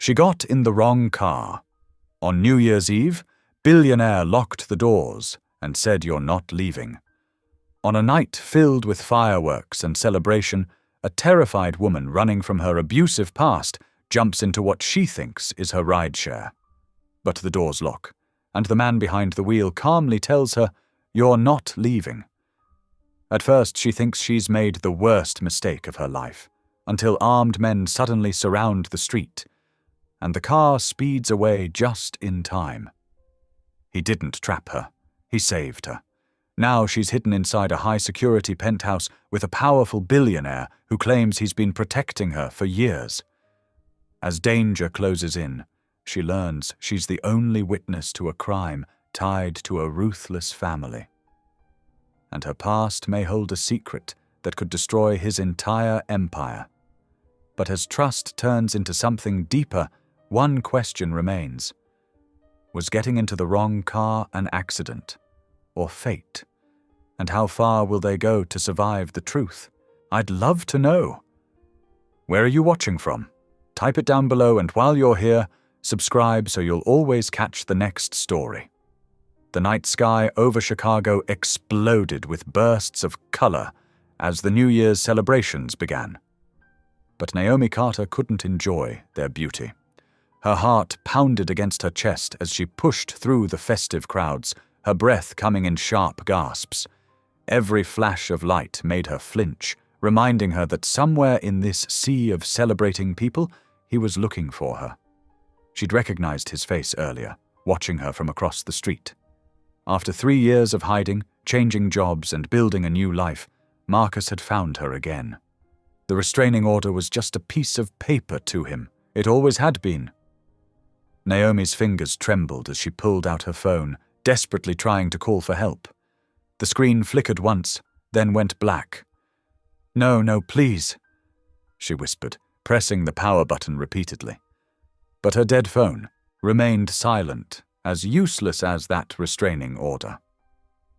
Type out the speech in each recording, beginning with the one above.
She got in the wrong car. On New Year's Eve, Billionaire locked the doors and said you're not leaving. On a night filled with fireworks and celebration, a terrified woman running from her abusive past jumps into what she thinks is her rideshare. But the doors lock, and the man behind the wheel calmly tells her, "You're not leaving." At first she thinks she's made the worst mistake of her life, until armed men suddenly surround the street, and the car speeds away just in time. He didn't trap her. He saved her. Now she's hidden inside a high-security penthouse with a powerful billionaire who claims he's been protecting her for years. As danger closes in, she learns she's the only witness to a crime tied to a ruthless family. And her past may hold a secret that could destroy his entire empire. But as trust turns into something deeper, one question remains. Was getting into the wrong car an accident, or fate? And how far will they go to survive the truth? I'd love to know. Where are you watching from? Type it down below, and while you're here, subscribe so you'll always catch the next story. The night sky over Chicago exploded with bursts of color as the New Year's celebrations began. But Naomi Carter couldn't enjoy their beauty. Her heart pounded against her chest as she pushed through the festive crowds, her breath coming in sharp gasps. Every flash of light made her flinch, reminding her that somewhere in this sea of celebrating people, he was looking for her. She'd recognized his face earlier, watching her from across the street. After 3 years of hiding, changing jobs, and building a new life, Marcus had found her again. The restraining order was just a piece of paper to him. It always had been. Naomi's fingers trembled as she pulled out her phone, desperately trying to call for help. The screen flickered once, then went black. No, please," she whispered, pressing the power button repeatedly. But her dead phone remained silent, as useless as that restraining order.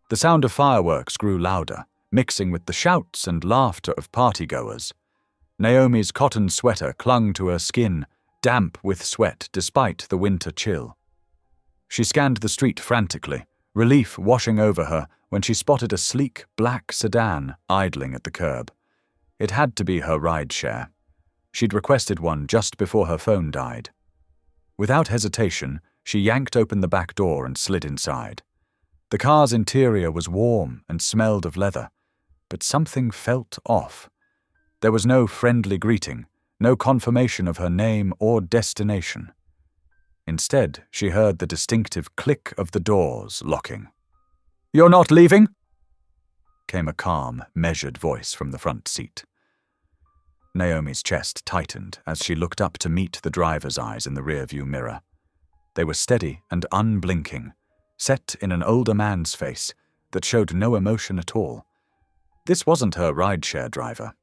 The sound of fireworks grew louder, mixing with the shouts and laughter of partygoers. Naomi's cotton sweater clung to her skin, damp with sweat despite the winter chill. She scanned the street frantically, relief washing over her when she spotted a sleek black sedan idling at the curb. It had to be her rideshare. She'd requested one just before her phone died. Without hesitation, she yanked open the back door and slid inside. The car's interior was warm and smelled of leather, but something felt off. There was no friendly greeting, no confirmation of her name or destination. Instead, she heard the distinctive click of the doors locking. "You're not leaving?" came a calm, measured voice from the front seat. Naomi's chest tightened as she looked up to meet the driver's eyes in the rearview mirror. They were steady and unblinking, set in an older man's face that showed no emotion at all. This wasn't her rideshare driver.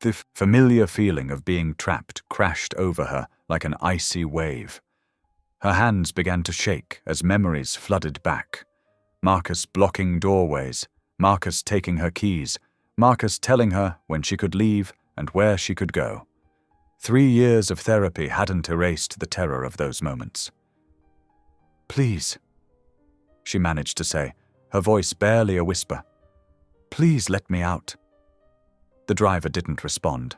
The familiar feeling of being trapped crashed over her like an icy wave. Her hands began to shake as memories flooded back. Marcus blocking doorways, Marcus taking her keys, Marcus telling her when she could leave and where she could go. 3 years of therapy hadn't erased the terror of those moments. "Please," she managed to say, her voice barely a whisper. "Please let me out." The driver didn't respond.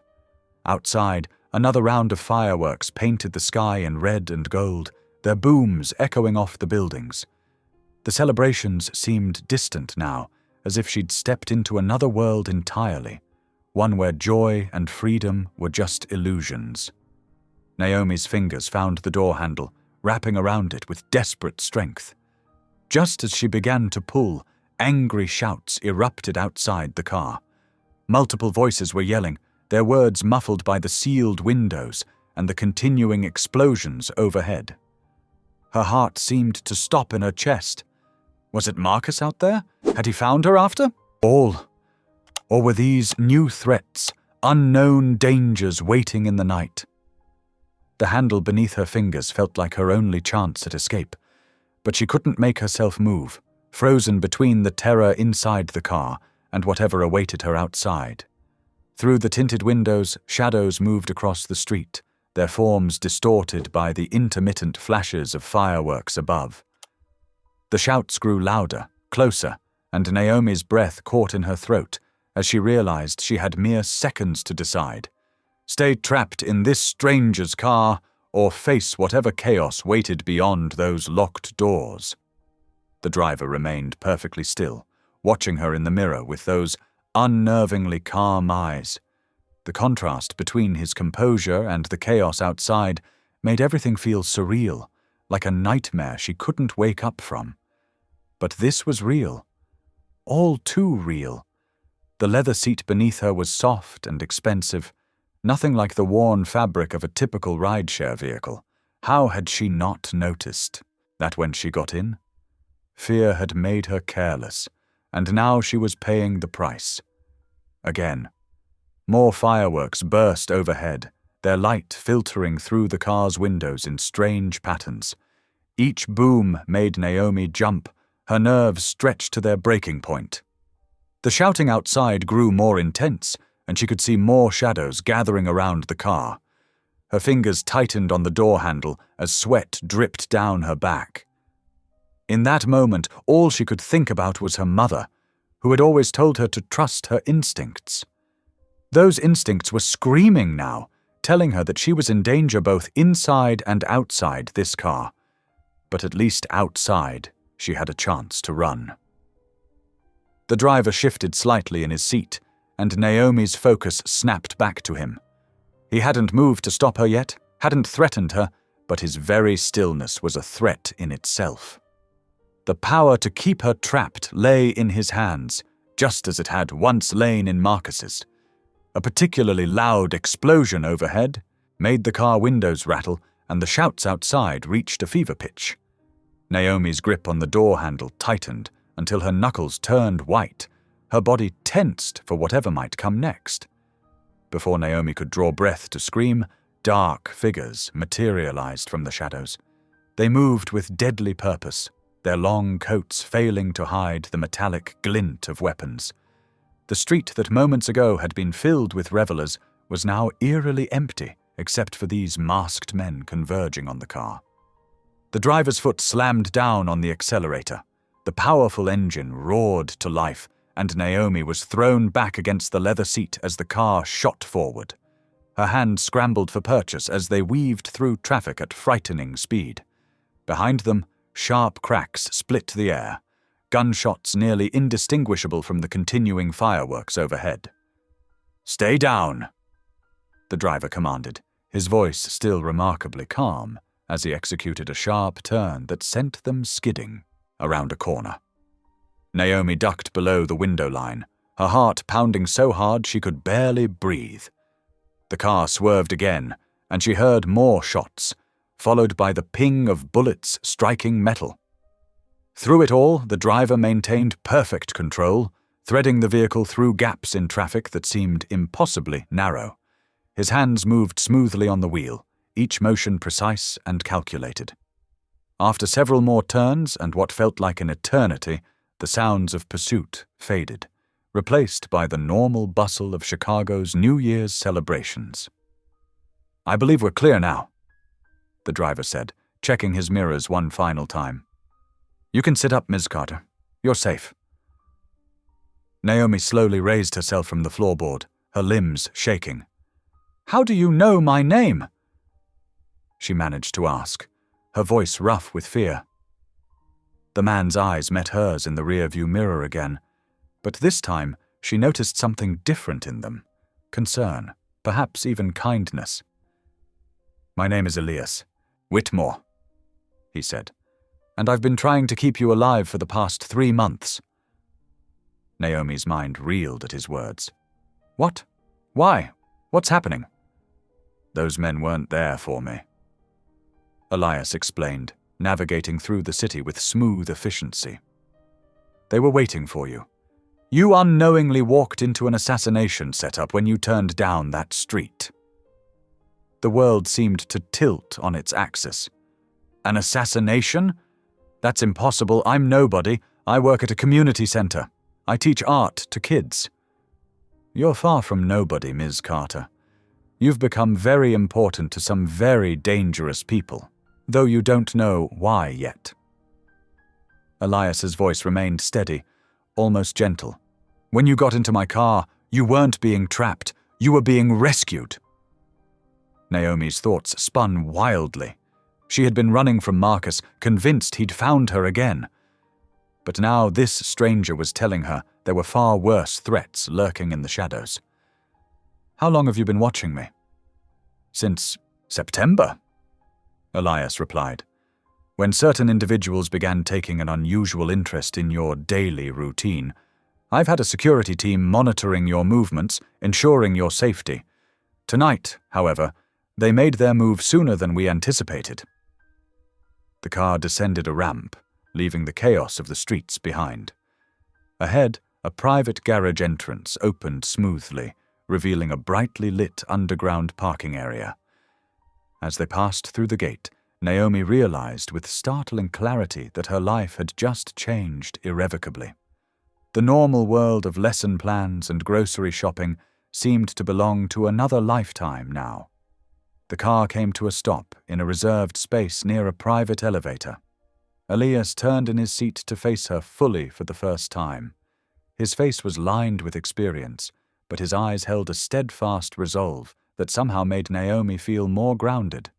Outside, another round of fireworks painted the sky in red and gold, their booms echoing off the buildings. The celebrations seemed distant now, as if she'd stepped into another world entirely, one where joy and freedom were just illusions. Naomi's fingers found the door handle, wrapping around it with desperate strength. Just as she began to pull, angry shouts erupted outside the car. Multiple voices were yelling, their words muffled by the sealed windows and the continuing explosions overhead. Her heart seemed to stop in her chest. Was it Marcus out there? Had he found her after all? Or were these new threats, unknown dangers waiting in the night? The handle beneath her fingers felt like her only chance at escape, but she couldn't make herself move, frozen between the terror inside the car and whatever awaited her outside. Through the tinted windows, shadows moved across the street, their forms distorted by the intermittent flashes of fireworks above. The shouts grew louder, closer, and Naomi's breath caught in her throat as she realized she had mere seconds to decide. Stay trapped in this stranger's car or face whatever chaos waited beyond those locked doors. The driver remained perfectly still, watching her in the mirror with those unnervingly calm eyes. The contrast between his composure and the chaos outside made everything feel surreal, like a nightmare she couldn't wake up from. But this was real. All too real. The leather seat beneath her was soft and expensive, nothing like the worn fabric of a typical rideshare vehicle. How had she not noticed that when she got in? Fear had made her careless, and now she was paying the price. Again. More fireworks burst overhead, their light filtering through the car's windows in strange patterns. Each boom made Naomi jump, her nerves stretched to their breaking point. The shouting outside grew more intense, and she could see more shadows gathering around the car. Her fingers tightened on the door handle as sweat dripped down her back. In that moment, all she could think about was her mother, who had always told her to trust her instincts. Those instincts were screaming now, telling her that she was in danger both inside and outside this car. But at least outside, she had a chance to run. The driver shifted slightly in his seat, and Naomi's focus snapped back to him. He hadn't moved to stop her yet, hadn't threatened her, but his very stillness was a threat in itself. The power to keep her trapped lay in his hands, just as it had once lain in Marcus's. A particularly loud explosion overhead made the car windows rattle, and the shouts outside reached a fever pitch. Naomi's grip on the door handle tightened until her knuckles turned white, her body tensed for whatever might come next. Before Naomi could draw breath to scream, dark figures materialized from the shadows. They moved with deadly purpose, their long coats failing to hide the metallic glint of weapons. The street that moments ago had been filled with revelers was now eerily empty, except for these masked men converging on the car. The driver's foot slammed down on the accelerator. The powerful engine roared to life, and Naomi was thrown back against the leather seat as the car shot forward. Her hands scrambled for purchase as they weaved through traffic at frightening speed. Behind them, sharp cracks split the air, gunshots nearly indistinguishable from the continuing fireworks overhead. "Stay down," the driver commanded, his voice still remarkably calm, as he executed a sharp turn that sent them skidding around a corner. Naomi ducked below the window line, her heart pounding so hard she could barely breathe. The car swerved again, and she heard more shots, followed by the ping of bullets striking metal. Through it all, the driver maintained perfect control, threading the vehicle through gaps in traffic that seemed impossibly narrow. His hands moved smoothly on the wheel, each motion precise and calculated. After several more turns and what felt like an eternity, the sounds of pursuit faded, replaced by the normal bustle of Chicago's New Year's celebrations. "I believe we're clear now," the driver said, checking his mirrors one final time. "You can sit up, Ms. Carter. You're safe." Naomi slowly raised herself from the floorboard, her limbs shaking. "How do you know my name?" she managed to ask, her voice rough with fear. The man's eyes met hers in the rearview mirror again, but this time she noticed something different in them, concern, perhaps even kindness. "My name is Elias Whitmore," he said, "and I've been trying to keep you alive for the past 3 months. Naomi's mind reeled at his words. "What? Why? What's happening?" "Those men weren't there for me," Elias explained, navigating through the city with smooth efficiency. "They were waiting for you. You unknowingly walked into an assassination setup when you turned down that street." The world seemed to tilt on its axis. "An assassination? That's impossible. I'm nobody. I work at a community center. I teach art to kids." "You're far from nobody, Ms. Carter. You've become very important to some very dangerous people, though you don't know why yet." Elias's voice remained steady, almost gentle. "When you got into my car, you weren't being trapped. You were being rescued." Naomi's thoughts spun wildly. She had been running from Marcus, convinced he'd found her again. But now this stranger was telling her there were far worse threats lurking in the shadows. "How long have you been watching me?" "Since September," Elias replied. "When certain individuals began taking an unusual interest in your daily routine, I've had a security team monitoring your movements, ensuring your safety. Tonight, however, they made their move sooner than we anticipated." The car descended a ramp, leaving the chaos of the streets behind. Ahead, a private garage entrance opened smoothly, revealing a brightly lit underground parking area. As they passed through the gate, Naomi realized with startling clarity that her life had just changed irrevocably. The normal world of lesson plans and grocery shopping seemed to belong to another lifetime now. The car came to a stop in a reserved space near a private elevator. Elias turned in his seat to face her fully for the first time. His face was lined with experience, but his eyes held a steadfast resolve that somehow made Naomi feel more grounded.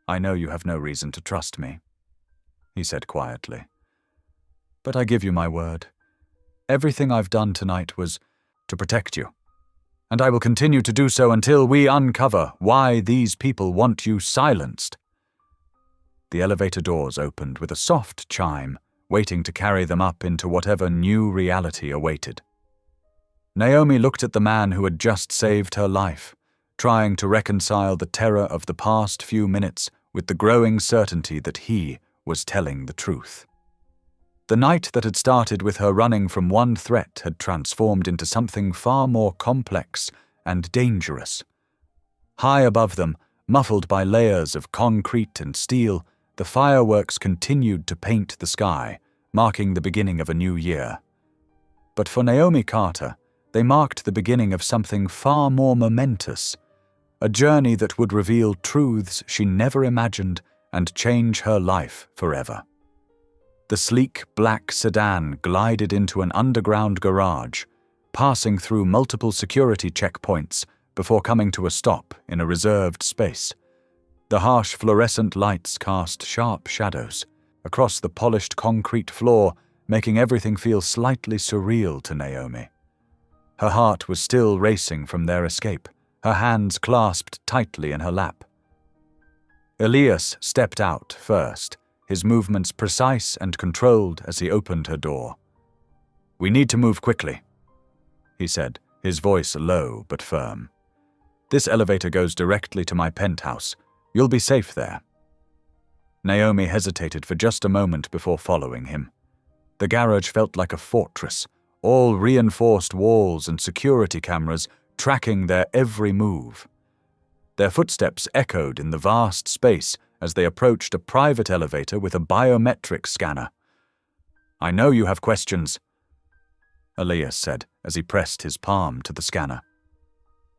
"I know you have no reason to trust me," he said quietly. "But I give you my word. Everything I've done tonight was to protect you. And I will continue to do so until we uncover why these people want you silenced." The elevator doors opened with a soft chime, waiting to carry them up into whatever new reality awaited. Naomi looked at the man who had just saved her life, trying to reconcile the terror of the past few minutes with the growing certainty that he was telling the truth. The night that had started with her running from one threat had transformed into something far more complex and dangerous. High above them, muffled by layers of concrete and steel, the fireworks continued to paint the sky, marking the beginning of a new year. But for Naomi Carter, they marked the beginning of something far more momentous, a journey that would reveal truths she never imagined and change her life forever. The sleek black sedan glided into an underground garage, passing through multiple security checkpoints before coming to a stop in a reserved space. The harsh fluorescent lights cast sharp shadows across the polished concrete floor, making everything feel slightly surreal to Naomi. Her heart was still racing from their escape, her hands clasped tightly in her lap. Elias stepped out first, his movements precise and controlled as he opened her door. "We need to move quickly," he said, his voice low but firm. "This elevator goes directly to my penthouse. You'll be safe there." Naomi hesitated for just a moment before following him. The garage felt like a fortress, all reinforced walls and security cameras tracking their every move. Their footsteps echoed in the vast space as they approached a private elevator with a biometric scanner. "I know you have questions," Elias said as he pressed his palm to the scanner.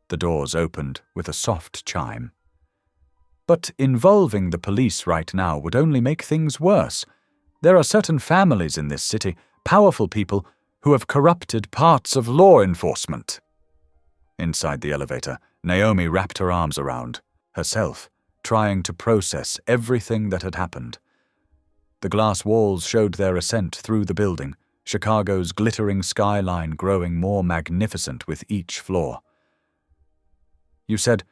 The doors opened with a soft chime. "But involving the police right now would only make things worse. There are certain families in this city, powerful people, who have corrupted parts of law enforcement." Inside the elevator, Naomi wrapped her arms around herself, trying to process everything that had happened. The glass walls showed their ascent through the building, Chicago's glittering skyline growing more magnificent with each floor. "You said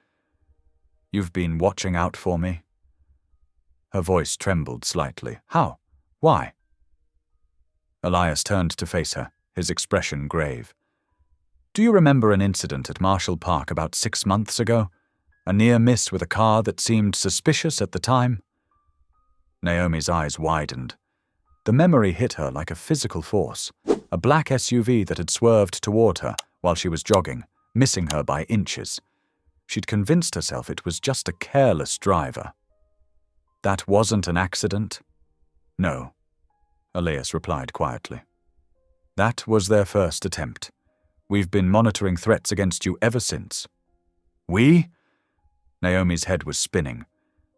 you've been watching out for me?" Her voice trembled slightly. "How? Why?" Elias turned to face her, his expression grave. "Do you remember an incident at Marshall Park about 6 months ago? A near miss with a car that seemed suspicious at the time?" Naomi's eyes widened. The memory hit her like a physical force, a black SUV that had swerved toward her while she was jogging, missing her by inches. She'd convinced herself it was just a careless driver. "That wasn't an accident?" "No," Elias replied quietly. "That was their first attempt. We've been monitoring threats against you ever since." We? Naomi's head was spinning.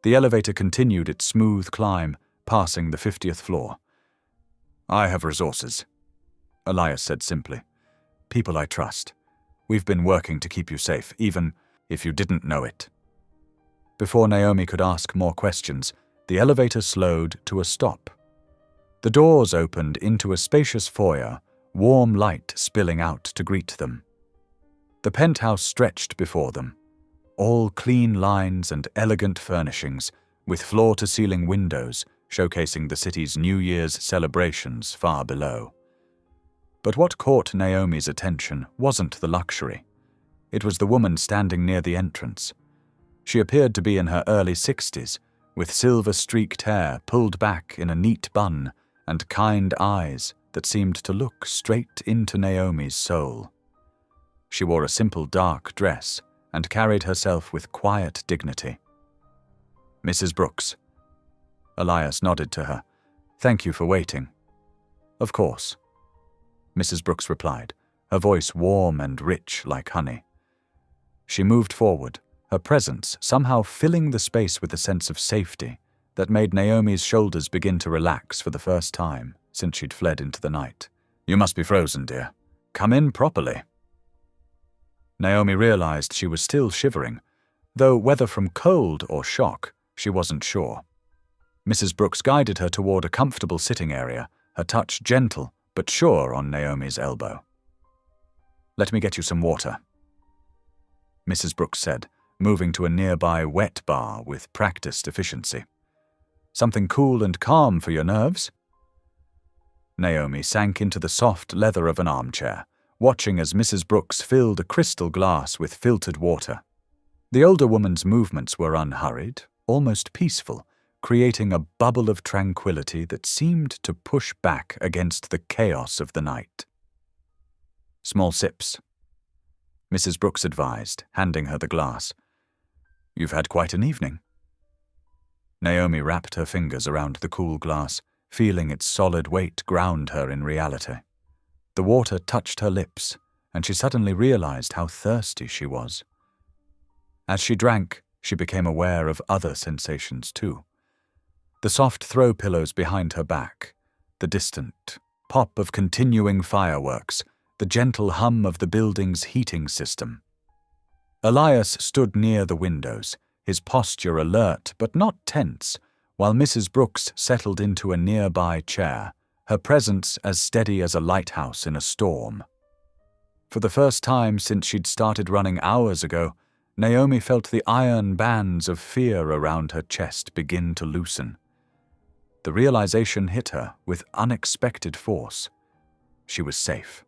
The elevator continued its smooth climb, passing the 50th floor. I have resources, Elias said simply. People I trust. We've been working to keep you safe, even if you didn't know it. Before Naomi could ask more questions, the elevator slowed to a stop. The doors opened into a spacious foyer, warm light spilling out to greet them. The penthouse stretched before them, all clean lines and elegant furnishings, with floor-to-ceiling windows showcasing the city's New Year's celebrations far below. But what caught Naomi's attention wasn't the luxury. It was the woman standing near the entrance. She appeared to be in her early 60s, with silver-streaked hair pulled back in a neat bun and kind eyes that seemed to look straight into Naomi's soul. She wore a simple dark dress and carried herself with quiet dignity. Mrs. Brooks. Elias nodded to her. Thank you for waiting. Of course. Mrs. Brooks replied, her voice warm and rich like honey. She moved forward, her presence somehow filling the space with a sense of safety that made Naomi's shoulders begin to relax for the first time since she'd fled into the night. You must be frozen, dear. Come in properly. Naomi realized she was still shivering, though whether from cold or shock, she wasn't sure. Mrs. Brooks guided her toward a comfortable sitting area, her touch gentle but sure on Naomi's elbow. Let me get you some water, Mrs. Brooks said, moving to a nearby wet bar with practiced efficiency. Something cool and calm for your nerves? Naomi sank into the soft leather of an armchair, watching as Mrs. Brooks filled a crystal glass with filtered water. The older woman's movements were unhurried, almost peaceful, creating a bubble of tranquility that seemed to push back against the chaos of the night. Small sips, Mrs. Brooks advised, handing her the glass. You've had quite an evening. Naomi wrapped her fingers around the cool glass, feeling its solid weight ground her in reality. The water touched her lips, and she suddenly realized how thirsty she was. As she drank, she became aware of other sensations too. The soft throw pillows behind her back, the distant pop of continuing fireworks, the gentle hum of the building's heating system. Elias stood near the windows, his posture alert but not tense, while Mrs. Brooks settled into a nearby chair, her presence as steady as a lighthouse in a storm. For the first time since she'd started running hours ago, Naomi felt the iron bands of fear around her chest begin to loosen. The realization hit her with unexpected force. She was safe.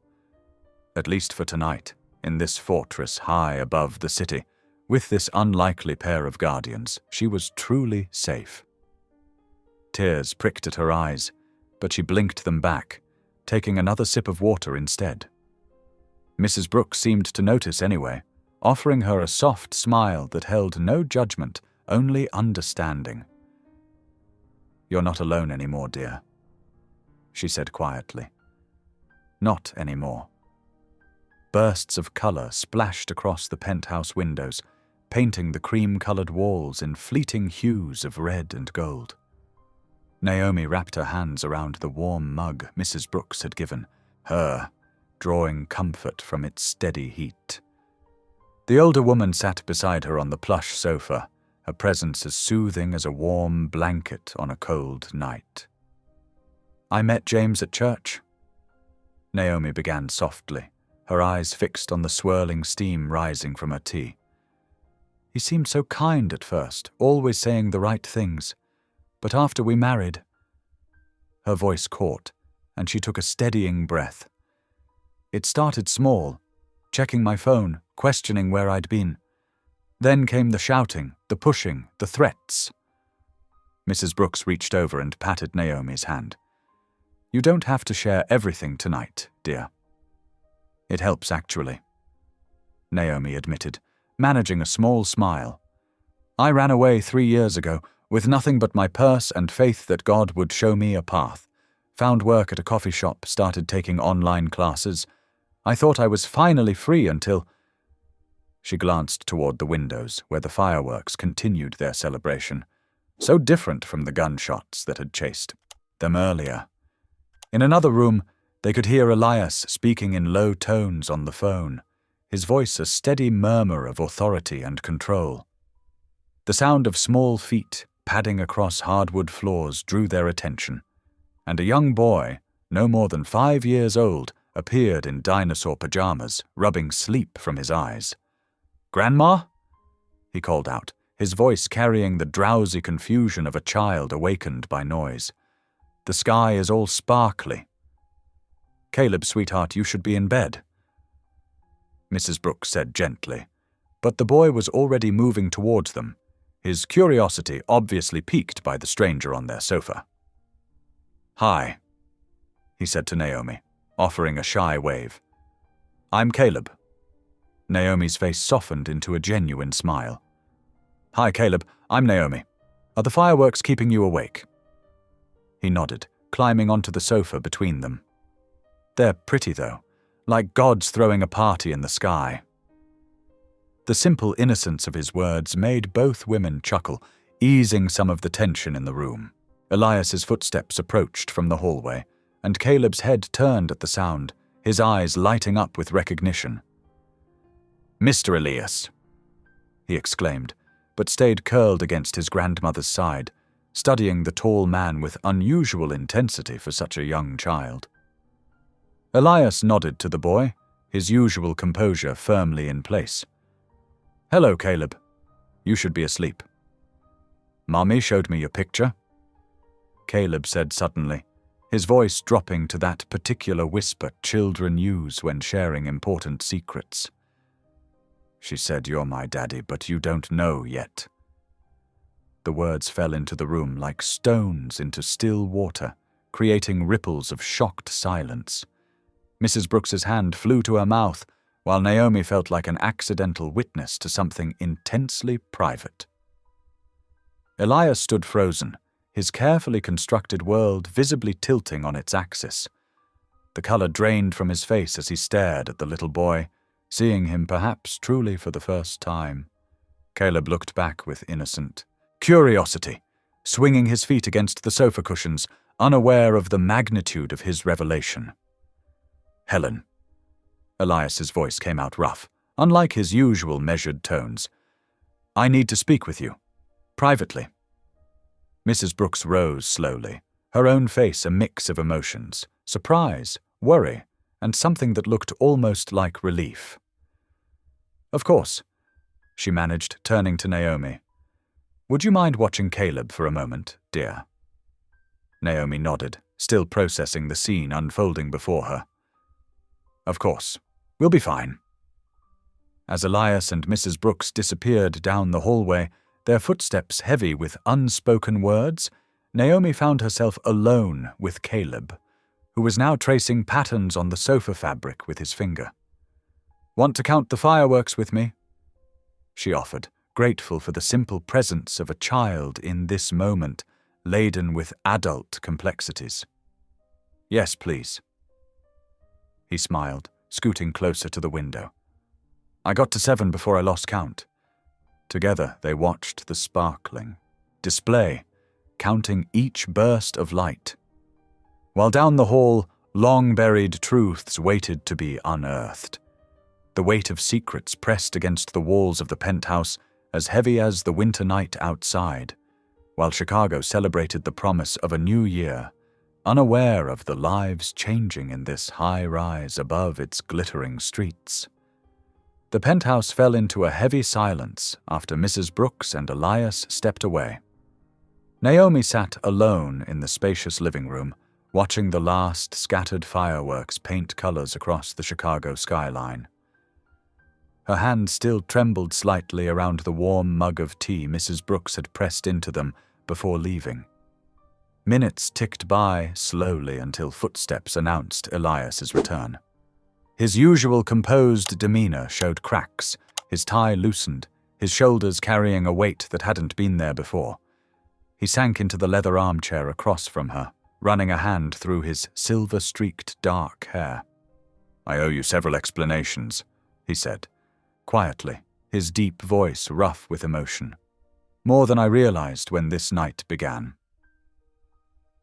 At least for tonight, in this fortress high above the city, with this unlikely pair of guardians, she was truly safe. Tears pricked at her eyes, but she blinked them back, taking another sip of water instead. Mrs. Brooks seemed to notice anyway, offering her a soft smile that held no judgment, only understanding. You're not alone anymore, dear, she said quietly. Not anymore. Bursts of color splashed across the penthouse windows, painting the cream-colored walls in fleeting hues of red and gold. Naomi wrapped her hands around the warm mug Mrs. Brooks had given her, drawing comfort from its steady heat. The older woman sat beside her on the plush sofa, her presence as soothing as a warm blanket on a cold night. I met James at church, Naomi began softly, her eyes fixed on the swirling steam rising from her tea. He seemed so kind at first, always saying the right things, but after we married... Her voice caught, and she took a steadying breath. It started small, checking my phone, questioning where I'd been. Then came the shouting, the pushing, the threats. Mrs. Brooks reached over and patted Naomi's hand. You don't have to share everything tonight, dear. It helps, actually, Naomi admitted, managing a small smile. I ran away 3 years ago, with nothing but my purse and faith that God would show me a path. Found work at a coffee shop, started taking online classes. I thought I was finally free until... She glanced toward the windows, where the fireworks continued their celebration, so different from the gunshots that had chased them earlier. In another room, they could hear Elias speaking in low tones on the phone, his voice a steady murmur of authority and control. The sound of small feet padding across hardwood floors drew their attention, and a young boy, no more than 5 years old, appeared in dinosaur pajamas, rubbing sleep from his eyes. "Grandma?" he called out, his voice carrying the drowsy confusion of a child awakened by noise. "The sky is all sparkly." "Caleb, sweetheart, you should be in bed," Mrs. Brooks said gently, but the boy was already moving towards them, his curiosity obviously piqued by the stranger on their sofa. "Hi," he said to Naomi, offering a shy wave. "I'm Caleb." Naomi's face softened into a genuine smile. "Hi, Caleb, I'm Naomi. Are the fireworks keeping you awake?" He nodded, climbing onto the sofa between them. "They're pretty, though, like gods throwing a party in the sky." The simple innocence of his words made both women chuckle, easing some of the tension in the room. Elias's footsteps approached from the hallway, and Caleb's head turned at the sound, his eyes lighting up with recognition. "Mr. Elias," he exclaimed, but stayed curled against his grandmother's side, studying the tall man with unusual intensity for such a young child. Elias nodded to the boy, his usual composure firmly in place. "Hello, Caleb. You should be asleep." "Mommy showed me your picture," Caleb said suddenly, his voice dropping to that particular whisper children use when sharing important secrets. "She said you're my daddy, but you don't know yet." The words fell into the room like stones into still water, creating ripples of shocked silence. Mrs. Brooks's hand flew to her mouth, while Naomi felt like an accidental witness to something intensely private. Elias stood frozen, his carefully constructed world visibly tilting on its axis. The color drained from his face as he stared at the little boy, seeing him perhaps truly for the first time. Caleb looked back with innocent curiosity, swinging his feet against the sofa cushions, unaware of the magnitude of his revelation. "Helen." Elias's voice came out rough, unlike his usual measured tones. "I need to speak with you. Privately." Mrs. Brooks rose slowly, her own face a mix of emotions, surprise, worry, and something that looked almost like relief. "Of course," she managed, turning to Naomi. "Would you mind watching Caleb for a moment, dear?" Naomi nodded, still processing the scene unfolding before her. "Of course. We'll be fine." As Elias and Mrs. Brooks disappeared down the hallway, their footsteps heavy with unspoken words, Naomi found herself alone with Caleb, who was now tracing patterns on the sofa fabric with his finger. "Want to count the fireworks with me?" she offered, grateful for the simple presence of a child in this moment, laden with adult complexities. "Yes, please." He smiled, scooting closer to the window. "I got to 7 before I lost count." Together they watched the sparkling display, counting each burst of light, while down the hall long-buried truths waited to be unearthed. The weight of secrets pressed against the walls of the penthouse as heavy as the winter night outside, while Chicago celebrated the promise of a new year, unaware of the lives changing in this high-rise above its glittering streets. The penthouse fell into a heavy silence after Mrs. Brooks and Elias stepped away. Naomi sat alone in the spacious living room, watching the last scattered fireworks paint colors across the Chicago skyline. Her hand still trembled slightly around the warm mug of tea Mrs. Brooks had pressed into them before leaving. Minutes ticked by slowly until footsteps announced Elias's return. His usual composed demeanor showed cracks, his tie loosened, his shoulders carrying a weight that hadn't been there before. He sank into the leather armchair across from her, running a hand through his silver-streaked dark hair. "I owe you several explanations," he said, quietly, his deep voice rough with emotion. More than I realized when this night began.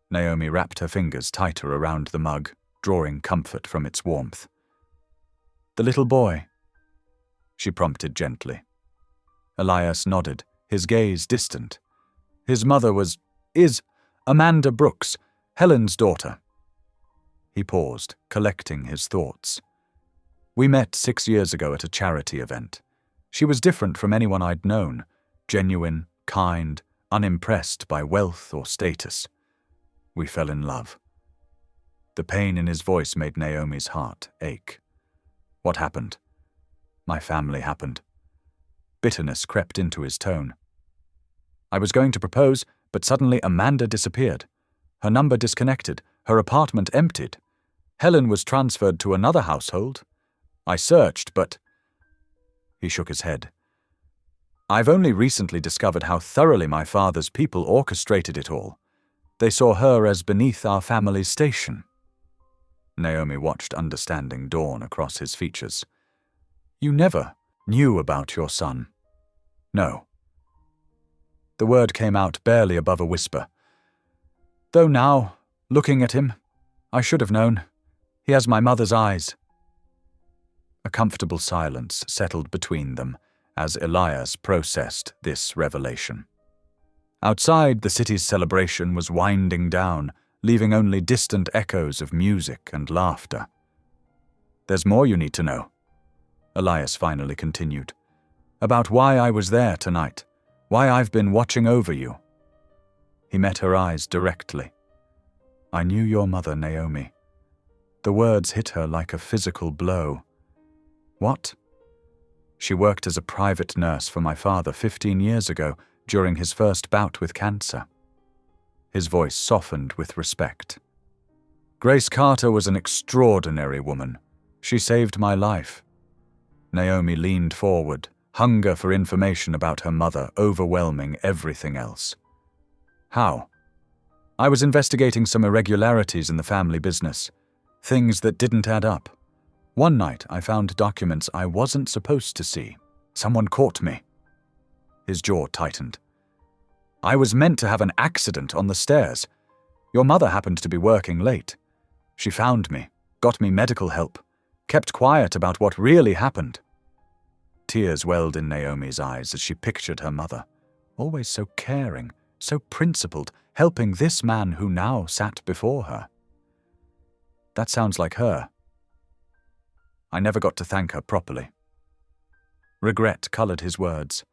Naomi wrapped her fingers tighter around the mug, drawing comfort from its warmth. "The little boy?" she prompted gently. Elias nodded, his gaze distant. "His mother is Amanda Brooks, Helen's daughter." He paused, collecting his thoughts. "We met 6 years ago at a charity event. She was different from anyone I'd known, genuine, kind, unimpressed by wealth or status. We fell in love." The pain in his voice made Naomi's heart ache. "What happened?" "My family happened." Bitterness crept into his tone. "I was going to propose, but suddenly Amanda disappeared. Her number disconnected, her apartment emptied. Helen was transferred to another household. I searched, but—" He shook his head. "I've only recently discovered how thoroughly my father's people orchestrated it all. They saw her as beneath our family's station." Naomi watched understanding dawn across his features. "You never knew about your son?" "No." The word came out barely above a whisper. "Though now, looking at him, I should have known. He has my mother's eyes." A comfortable silence settled between them as Elias processed this revelation. Outside, the city's celebration was winding down, leaving only distant echoes of music and laughter. "There's more you need to know," Elias finally continued, "about why I was there tonight, why I've been watching over you." He met her eyes directly. "I knew your mother, Naomi." The words hit her like a physical blow. "What?" "She worked as a private nurse for my father 15 years ago during his first bout with cancer." His voice softened with respect. "Grace Carter was an extraordinary woman. She saved my life." Naomi leaned forward, hunger for information about her mother overwhelming everything else. "How?" "I was investigating some irregularities in the family business, things that didn't add up. One night I found documents I wasn't supposed to see. Someone caught me." His jaw tightened. "I was meant to have an accident on the stairs. Your mother happened to be working late. She found me, got me medical help, kept quiet about what really happened." Tears welled in Naomi's eyes as she pictured her mother, always so caring, so principled, helping this man who now sat before her. "That sounds like her." "I never got to thank her properly." Regret colored his words.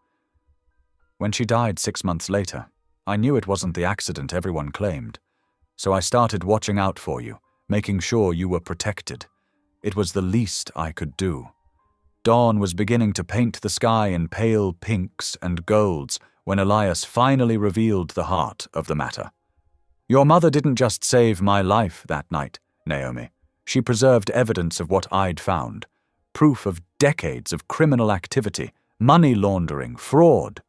"When she died 6 months later, I knew it wasn't the accident everyone claimed. So I started watching out for you, making sure you were protected. It was the least I could do." Dawn was beginning to paint the sky in pale pinks and golds when Elias finally revealed the heart of the matter. "Your mother didn't just save my life that night, Naomi. She preserved evidence of what I'd found. Proof of decades of criminal activity, money laundering, fraud.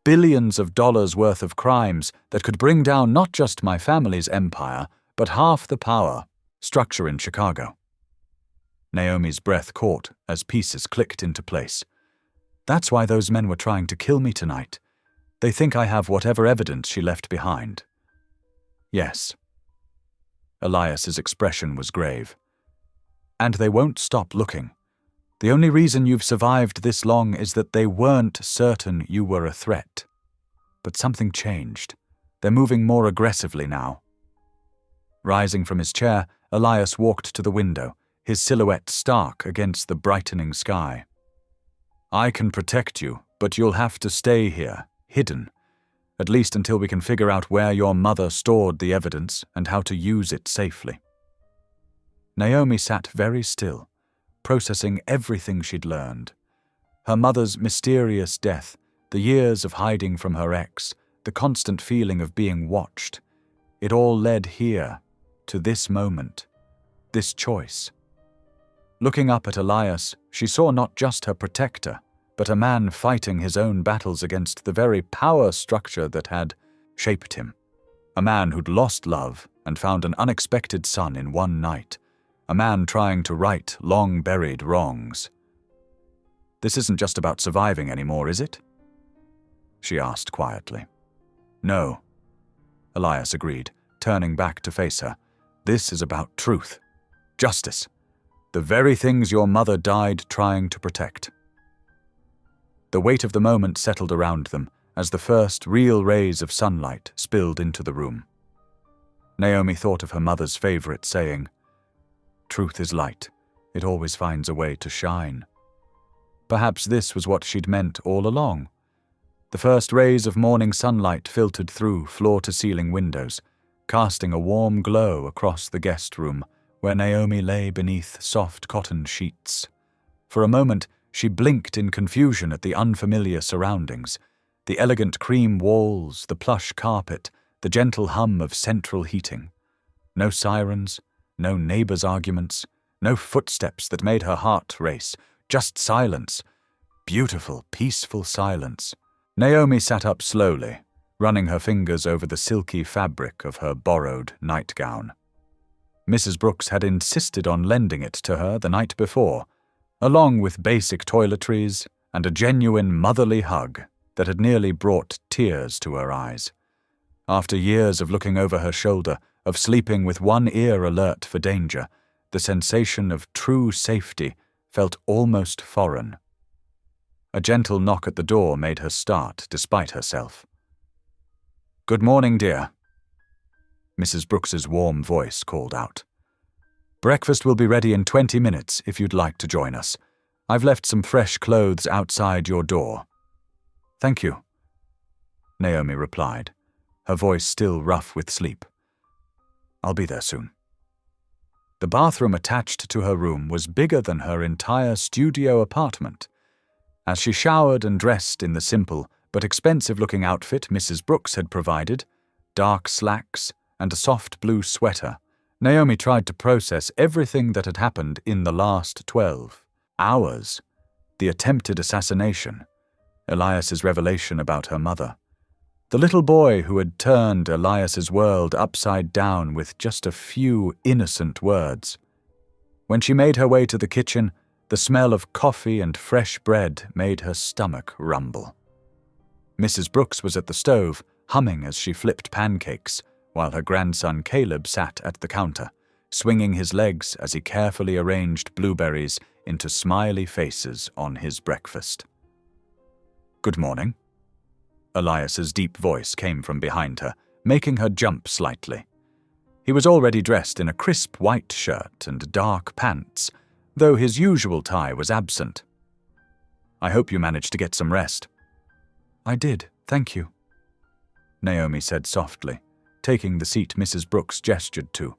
Billions of dollars worth of crimes that could bring down not just my family's empire, but half the power structure in Chicago." Naomi's breath caught as pieces clicked into place. "That's why those men were trying to kill me tonight. They think I have whatever evidence she left behind." "Yes." Elias's expression was grave. "And they won't stop looking. The only reason you've survived this long is that they weren't certain you were a threat. But something changed. They're moving more aggressively now." Rising from his chair, Elias walked to the window, his silhouette stark against the brightening sky. "I can protect you, but you'll have to stay here, hidden, at least until we can figure out where your mother stored the evidence and how to use it safely." Naomi sat very still, processing everything she'd learned. Her mother's mysterious death, the years of hiding from her ex, the constant feeling of being watched. It all led here, to this moment, this choice. Looking up at Elias, she saw not just her protector, but a man fighting his own battles against the very power structure that had shaped him. A man who'd lost love and found an unexpected son in one night. A man trying to right long-buried wrongs. This isn't just about surviving anymore, is it? She asked quietly. No, Elias agreed, turning back to face her. This is about truth. Justice. The very things your mother died trying to protect. The weight of the moment settled around them as the first real rays of sunlight spilled into the room. Naomi thought of her mother's favorite saying, "Truth is light. It always finds a way to shine." Perhaps this was what she'd meant all along. The first rays of morning sunlight filtered through floor-to-ceiling windows, casting a warm glow across the guest room where Naomi lay beneath soft cotton sheets. For a moment, she blinked in confusion at the unfamiliar surroundings, the elegant cream walls, the plush carpet, the gentle hum of central heating. No sirens, no neighbors' arguments, no footsteps that made her heart race, just silence. Beautiful, peaceful silence. Naomi sat up slowly, running her fingers over the silky fabric of her borrowed nightgown. Mrs. Brooks had insisted on lending it to her the night before, along with basic toiletries and a genuine motherly hug that had nearly brought tears to her eyes. After years of looking over her shoulder, of sleeping with one ear alert for danger, the sensation of true safety felt almost foreign. A gentle knock at the door made her start despite herself. "Good morning, dear," Mrs. Brooks's warm voice called out. "Breakfast will be ready in 20 minutes if you'd like to join us. I've left some fresh clothes outside your door." "Thank you," Naomi replied, her voice still rough with sleep. "I'll be there soon." The bathroom attached to her room was bigger than her entire studio apartment. As she showered and dressed in the simple but expensive-looking outfit Mrs. Brooks had provided, dark slacks and a soft blue sweater, Naomi tried to process everything that had happened in the last 12 hours. The attempted assassination, Elias's revelation about her mother, the little boy who had turned Elias's world upside down with just a few innocent words. When she made her way to the kitchen, the smell of coffee and fresh bread made her stomach rumble. Mrs. Brooks was at the stove, humming as she flipped pancakes, while her grandson Caleb sat at the counter, swinging his legs as he carefully arranged blueberries into smiley faces on his breakfast. "Good morning." Elias's deep voice came from behind her, making her jump slightly. He was already dressed in a crisp white shirt and dark pants, though his usual tie was absent. "I hope you managed to get some rest." "I did, thank you," Naomi said softly, taking the seat Mrs. Brooks gestured to.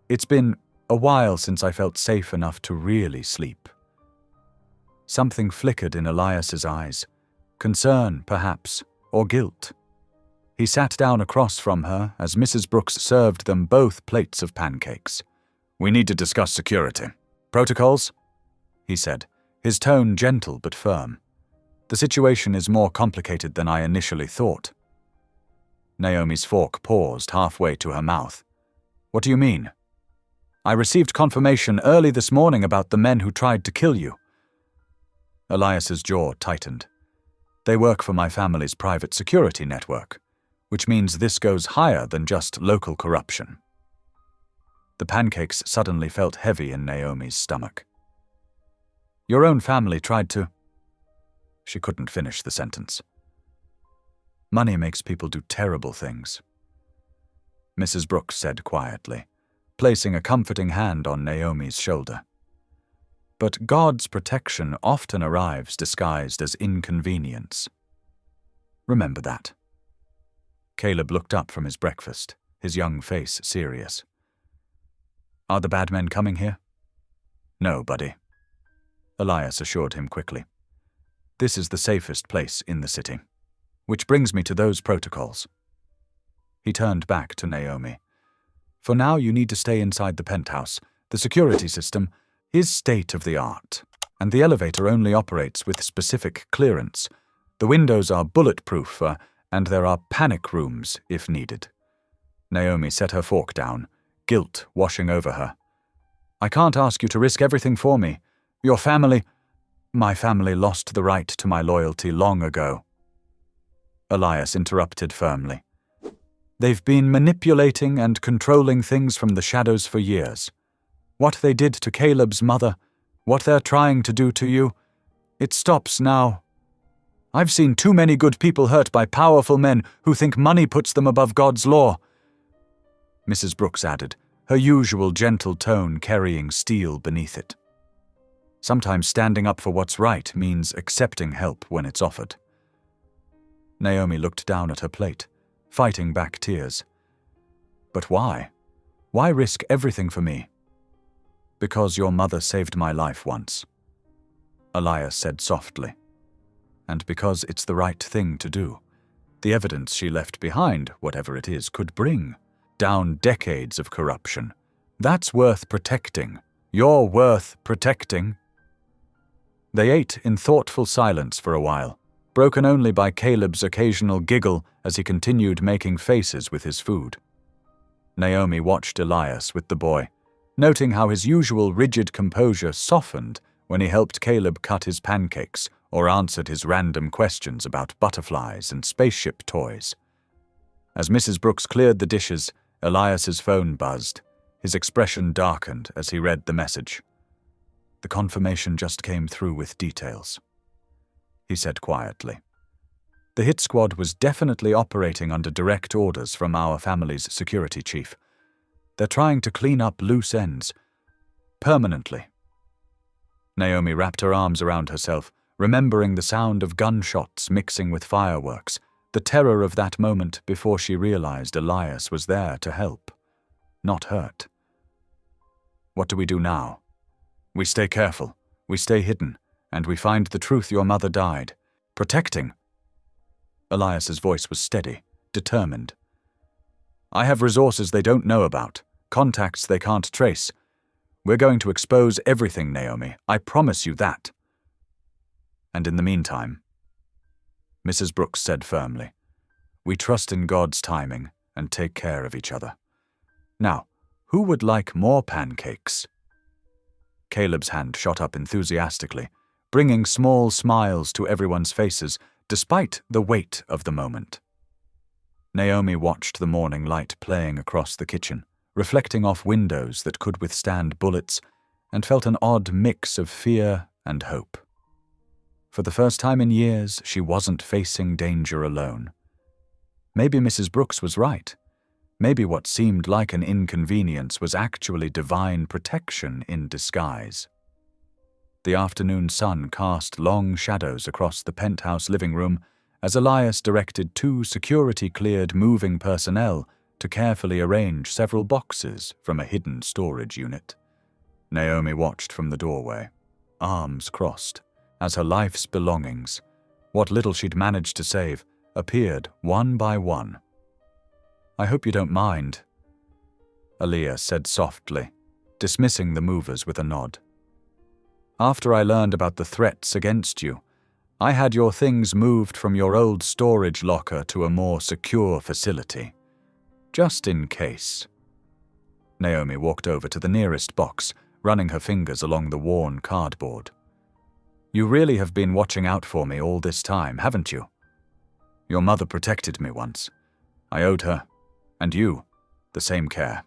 "It's been a while since I felt safe enough to really sleep." Something flickered in Elias's eyes. Concern, perhaps, or guilt. He sat down across from her as Mrs. Brooks served them both plates of pancakes. "We need to discuss security. Protocols?" he said, his tone gentle but firm. "The situation is more complicated than I initially thought." Naomi's fork paused halfway to her mouth. "What do you mean?" "I received confirmation early this morning about the men who tried to kill you." Elias's jaw tightened. "They work for my family's private security network, which means this goes higher than just local corruption." The pancakes suddenly felt heavy in Naomi's stomach. "Your own family tried to—" She couldn't finish the sentence. "Money makes people do terrible things," Mrs. Brooks said quietly, placing a comforting hand on Naomi's shoulder. "But God's protection often arrives disguised as inconvenience. Remember that." Caleb looked up from his breakfast, his young face serious. "Are the bad men coming here?" "No, buddy," Elias assured him quickly. "This is the safest place in the city. Which brings me to those protocols." He turned back to Naomi. "For now, you need to stay inside the penthouse. The security system is state-of-the-art, and the elevator only operates with specific clearance. The windows are bulletproof, and there are panic rooms if needed." Naomi set her fork down, guilt washing over her. "I can't ask you to risk everything for me. Your family—" My family lost the right to my loyalty long ago. Elias interrupted firmly. They've been manipulating and controlling things from the shadows for years. What they did to Caleb's mother, what they're trying to do to you, it stops now. I've seen too many good people hurt by powerful men who think money puts them above God's law. Mrs. Brooks added, her usual gentle tone carrying steel beneath it. Sometimes standing up for what's right means accepting help when it's offered. Naomi looked down at her plate, fighting back tears. But why? Why risk everything for me? Because your mother saved my life once, Elias said softly. And because it's the right thing to do. The evidence she left behind, whatever it is, could bring down decades of corruption. That's worth protecting. You're worth protecting. They ate in thoughtful silence for a while, broken only by Caleb's occasional giggle as he continued making faces with his food. Naomi watched Elias with the boy, noting how his usual rigid composure softened when he helped Caleb cut his pancakes or answered his random questions about butterflies and spaceship toys. As Mrs. Brooks cleared the dishes, Elias's phone buzzed. His expression darkened as he read the message. The confirmation just came through with details, he said quietly. The hit squad was definitely operating under direct orders from our family's security chief. They're trying to clean up loose ends. Permanently. Naomi wrapped her arms around herself, remembering the sound of gunshots mixing with fireworks, the terror of that moment before she realized Elias was there to help, not hurt. What do we do now? We stay careful, we stay hidden, and we find the truth your mother died. Protecting. Elias's voice was steady, determined. I have resources they don't know about, contacts they can't trace. We're going to expose everything, Naomi. I promise you that. And in the meantime, Mrs. Brooks said firmly, we trust in God's timing and take care of each other. Now, who would like more pancakes? Caleb's hand shot up enthusiastically, bringing small smiles to everyone's faces, despite the weight of the moment. Naomi watched the morning light playing across the kitchen, reflecting off windows that could withstand bullets, and felt an odd mix of fear and hope. For the first time in years, she wasn't facing danger alone. Maybe Mrs. Brooks was right. Maybe what seemed like an inconvenience was actually divine protection in disguise. The afternoon sun cast long shadows across the penthouse living room as Elias directed 2 security-cleared moving personnel to carefully arrange several boxes from a hidden storage unit. Naomi watched from the doorway, arms crossed, as her life's belongings, what little she'd managed to save, appeared one by one. I hope you don't mind, Elias said softly, dismissing the movers with a nod. After I learned about the threats against you, I had your things moved from your old storage locker to a more secure facility. Just in case. Naomi walked over to the nearest box, running her fingers along the worn cardboard. You really have been watching out for me all this time, haven't you? Your mother protected me once. I owed her, and you, the same care.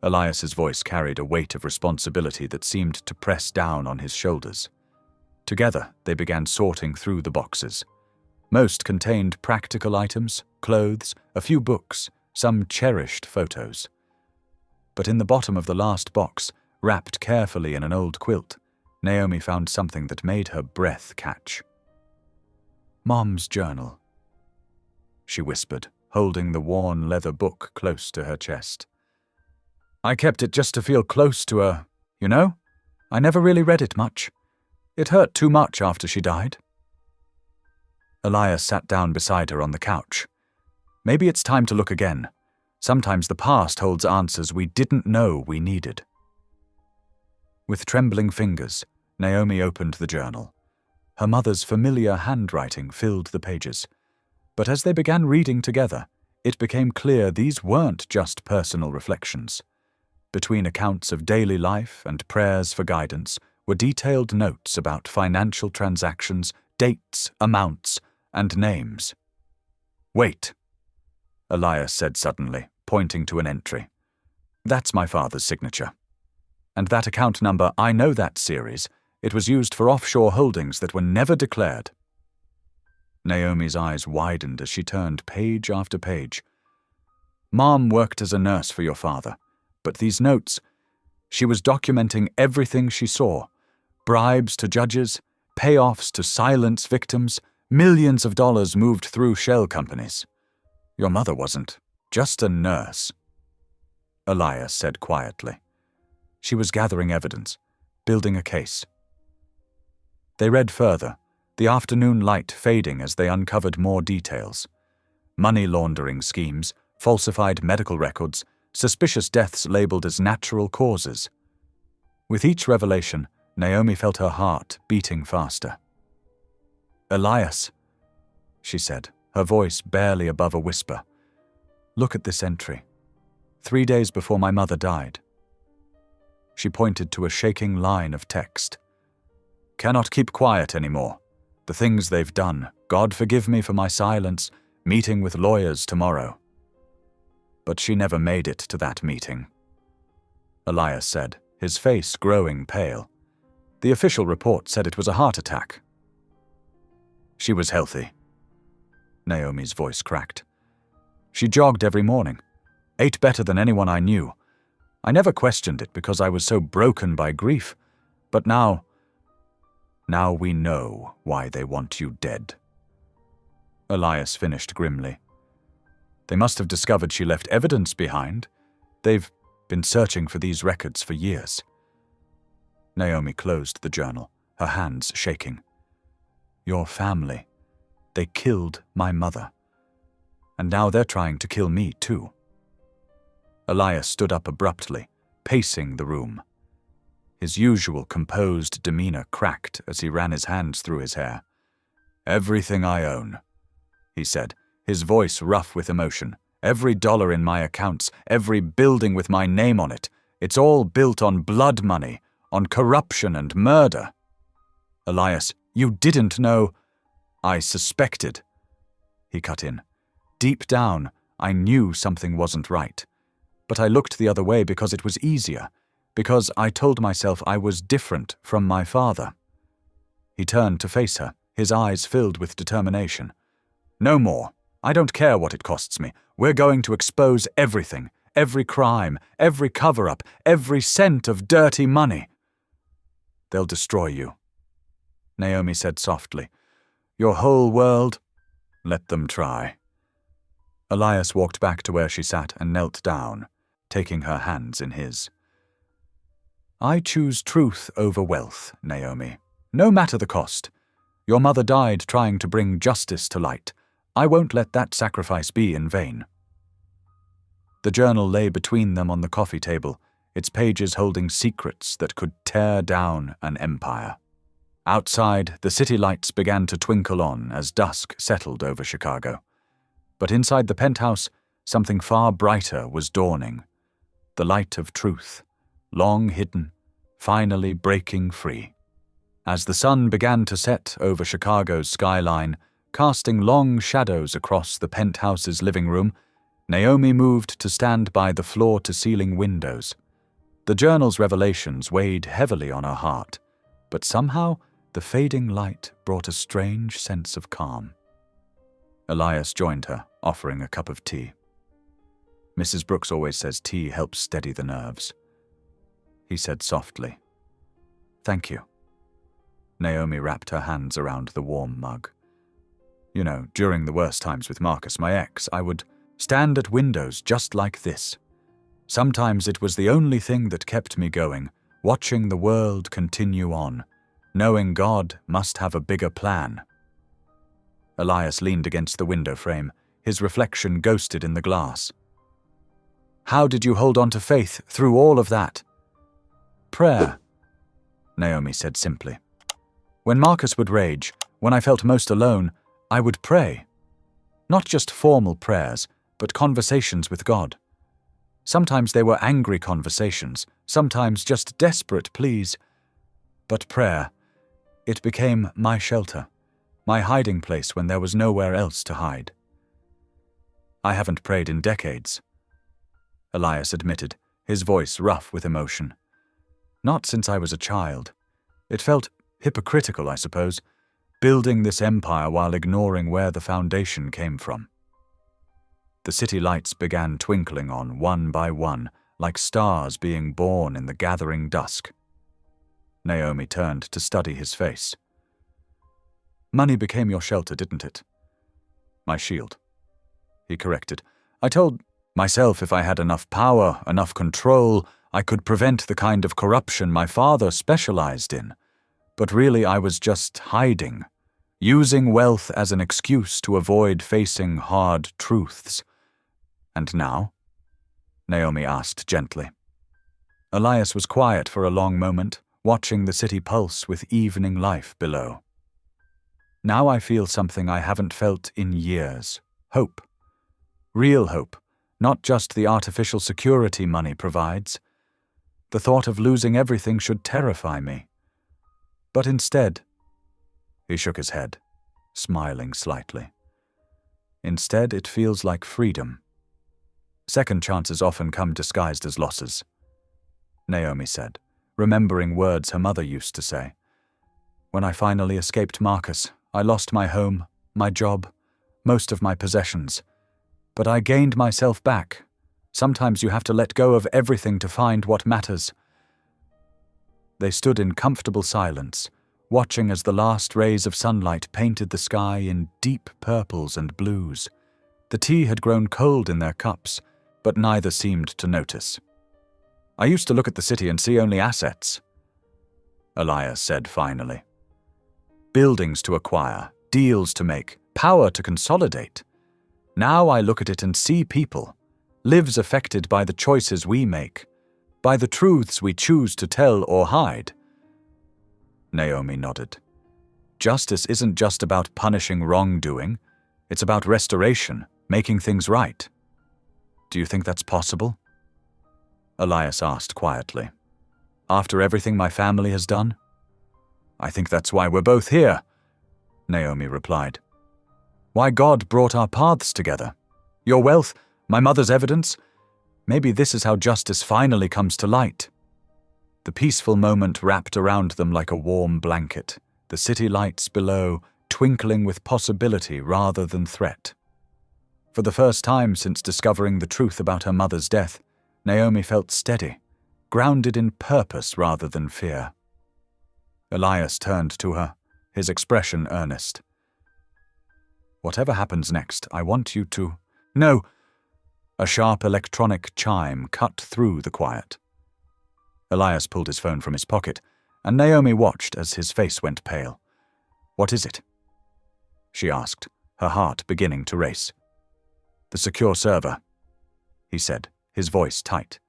Elias's voice carried a weight of responsibility that seemed to press down on his shoulders. Together, they began sorting through the boxes. Most contained practical items, clothes, a few books, some cherished photos. But in the bottom of the last box, wrapped carefully in an old quilt, Naomi found something that made her breath catch. Mom's journal, she whispered, holding the worn leather book close to her chest. I kept it just to feel close to her, you know? I never really read it much. It hurt too much after she died. Elias sat down beside her on the couch. Maybe it's time to look again. Sometimes the past holds answers we didn't know we needed. With trembling fingers, Naomi opened the journal. Her mother's familiar handwriting filled the pages. But as they began reading together, it became clear these weren't just personal reflections. Between accounts of daily life and prayers for guidance were detailed notes about financial transactions, dates, amounts, and names. "Wait," Elias said suddenly, pointing to an entry. "That's my father's signature. And that account number, I know that series. It was used for offshore holdings that were never declared." Naomi's eyes widened as she turned page after page. "Mom worked as a nurse for your father, but these notes, she was documenting everything she saw. Bribes to judges, payoffs to silence victims, millions of dollars moved through shell companies. Your mother wasn't just a nurse," Elias said quietly. "She was gathering evidence, building a case." They read further, the afternoon light fading as they uncovered more details. Money laundering schemes, falsified medical records, suspicious deaths labeled as natural causes. With each revelation, Naomi felt her heart beating faster. "Elias," she said, her voice barely above a whisper, "look at this entry. 3 days before my mother died." She pointed to a shaking line of text. "Cannot keep quiet anymore. The things they've done. God forgive me for my silence. Meeting with lawyers tomorrow." But she never made it to that meeting, Elias said, his face growing pale. The official report said it was a heart attack. "She was healthy." Naomi's voice cracked. "She jogged every morning, ate better than anyone I knew. I never questioned it because I was so broken by grief. But now we know why they want you dead." Elias finished grimly. "They must have discovered she left evidence behind. They've been searching for these records for years." Naomi closed the journal, her hands shaking. "Your family. They killed my mother. And now they're trying to kill me too." Elias stood up abruptly, pacing the room. His usual composed demeanor cracked as he ran his hands through his hair. "Everything I own," he said, his voice rough with emotion. "Every dollar in my accounts, every building with my name on it, it's all built on blood money, on corruption and murder." "Elias, you didn't know—" "I suspected," he cut in. "Deep down, I knew something wasn't right. But I looked the other way because it was easier, because I told myself I was different from my father." He turned to face her, his eyes filled with determination. "No more. I don't care what it costs me. We're going to expose everything, every crime, every cover-up, every cent of dirty money." "They'll destroy you," Naomi said softly. "Your whole world? Let them try." Elias walked back to where she sat and knelt down, taking her hands in his. "I choose truth over wealth, Naomi, no matter the cost. Your mother died trying to bring justice to light. I won't let that sacrifice be in vain." The journal lay between them on the coffee table, its pages holding secrets that could tear down an empire. Outside, the city lights began to twinkle on as dusk settled over Chicago. But inside the penthouse, something far brighter was dawning. The light of truth, long hidden, finally breaking free. As the sun began to set over Chicago's skyline, casting long shadows across the penthouse's living room, Naomi moved to stand by the floor-to-ceiling windows. The journal's revelations weighed heavily on her heart, but somehow the fading light brought a strange sense of calm. Elias joined her, offering a cup of tea. "Mrs. Brooks always says tea helps steady the nerves," he said softly. "Thank you." Naomi wrapped her hands around the warm mug. "You know, during the worst times with Marcus, my ex, I would stand at windows just like this. Sometimes it was the only thing that kept me going, watching the world continue on, knowing God must have a bigger plan." Elias leaned against the window frame, his reflection ghosted in the glass. "How did you hold on to faith through all of that?" "Prayer," Naomi said simply. "When Marcus would rage, when I felt most alone, I would pray. Not just formal prayers, but conversations with God. Sometimes they were angry conversations, sometimes just desperate pleas. But prayer, it became my shelter, my hiding place when there was nowhere else to hide. I haven't prayed in decades, Elias admitted, his voice rough with emotion. Not since I was a child. It felt hypocritical, I suppose, building this empire while ignoring where the foundation came from. The city lights began twinkling on one by one, like stars being born in the gathering dusk. Naomi turned to study his face. Money became your shelter, didn't it? My shield, he corrected. I told myself if I had enough power, enough control, I could prevent the kind of corruption my father specialized in. But really I was just hiding, using wealth as an excuse to avoid facing hard truths. And now? Naomi asked gently. Elias was quiet for a long moment, watching the city pulse with evening life below. Now I feel something I haven't felt in years. Hope. Real hope, not just the artificial security money provides. The thought of losing everything should terrify me. But instead, he shook his head, smiling slightly. Instead, it feels like freedom. Second chances often come disguised as losses, Naomi said, remembering words her mother used to say. When I finally escaped Marcus, I lost my home, my job, most of my possessions. But I gained myself back. Sometimes you have to let go of everything to find what matters. They stood in comfortable silence, watching as the last rays of sunlight painted the sky in deep purples and blues. The tea had grown cold in their cups, but neither seemed to notice. I used to look at the city and see only assets, Elias said finally. Buildings to acquire, deals to make, power to consolidate. Now I look at it and see people, lives affected by the choices we make, by the truths we choose to tell or hide. Naomi nodded. Justice isn't just about punishing wrongdoing, it's about restoration, making things right. Do you think that's possible? Elias asked quietly. After everything my family has done? I think that's why we're both here, Naomi replied. Why God brought our paths together. Your wealth, my mother's evidence. Maybe this is how justice finally comes to light. The peaceful moment wrapped around them like a warm blanket, the city lights below twinkling with possibility rather than threat. For the first time since discovering the truth about her mother's death, Naomi felt steady, grounded in purpose rather than fear. Elias turned to her, his expression earnest. Whatever happens next, I want you to— No! A sharp electronic chime cut through the quiet. Elias pulled his phone from his pocket, and Naomi watched as his face went pale. What is it? She asked, her heart beginning to race. The secure server, he said, his voice tight.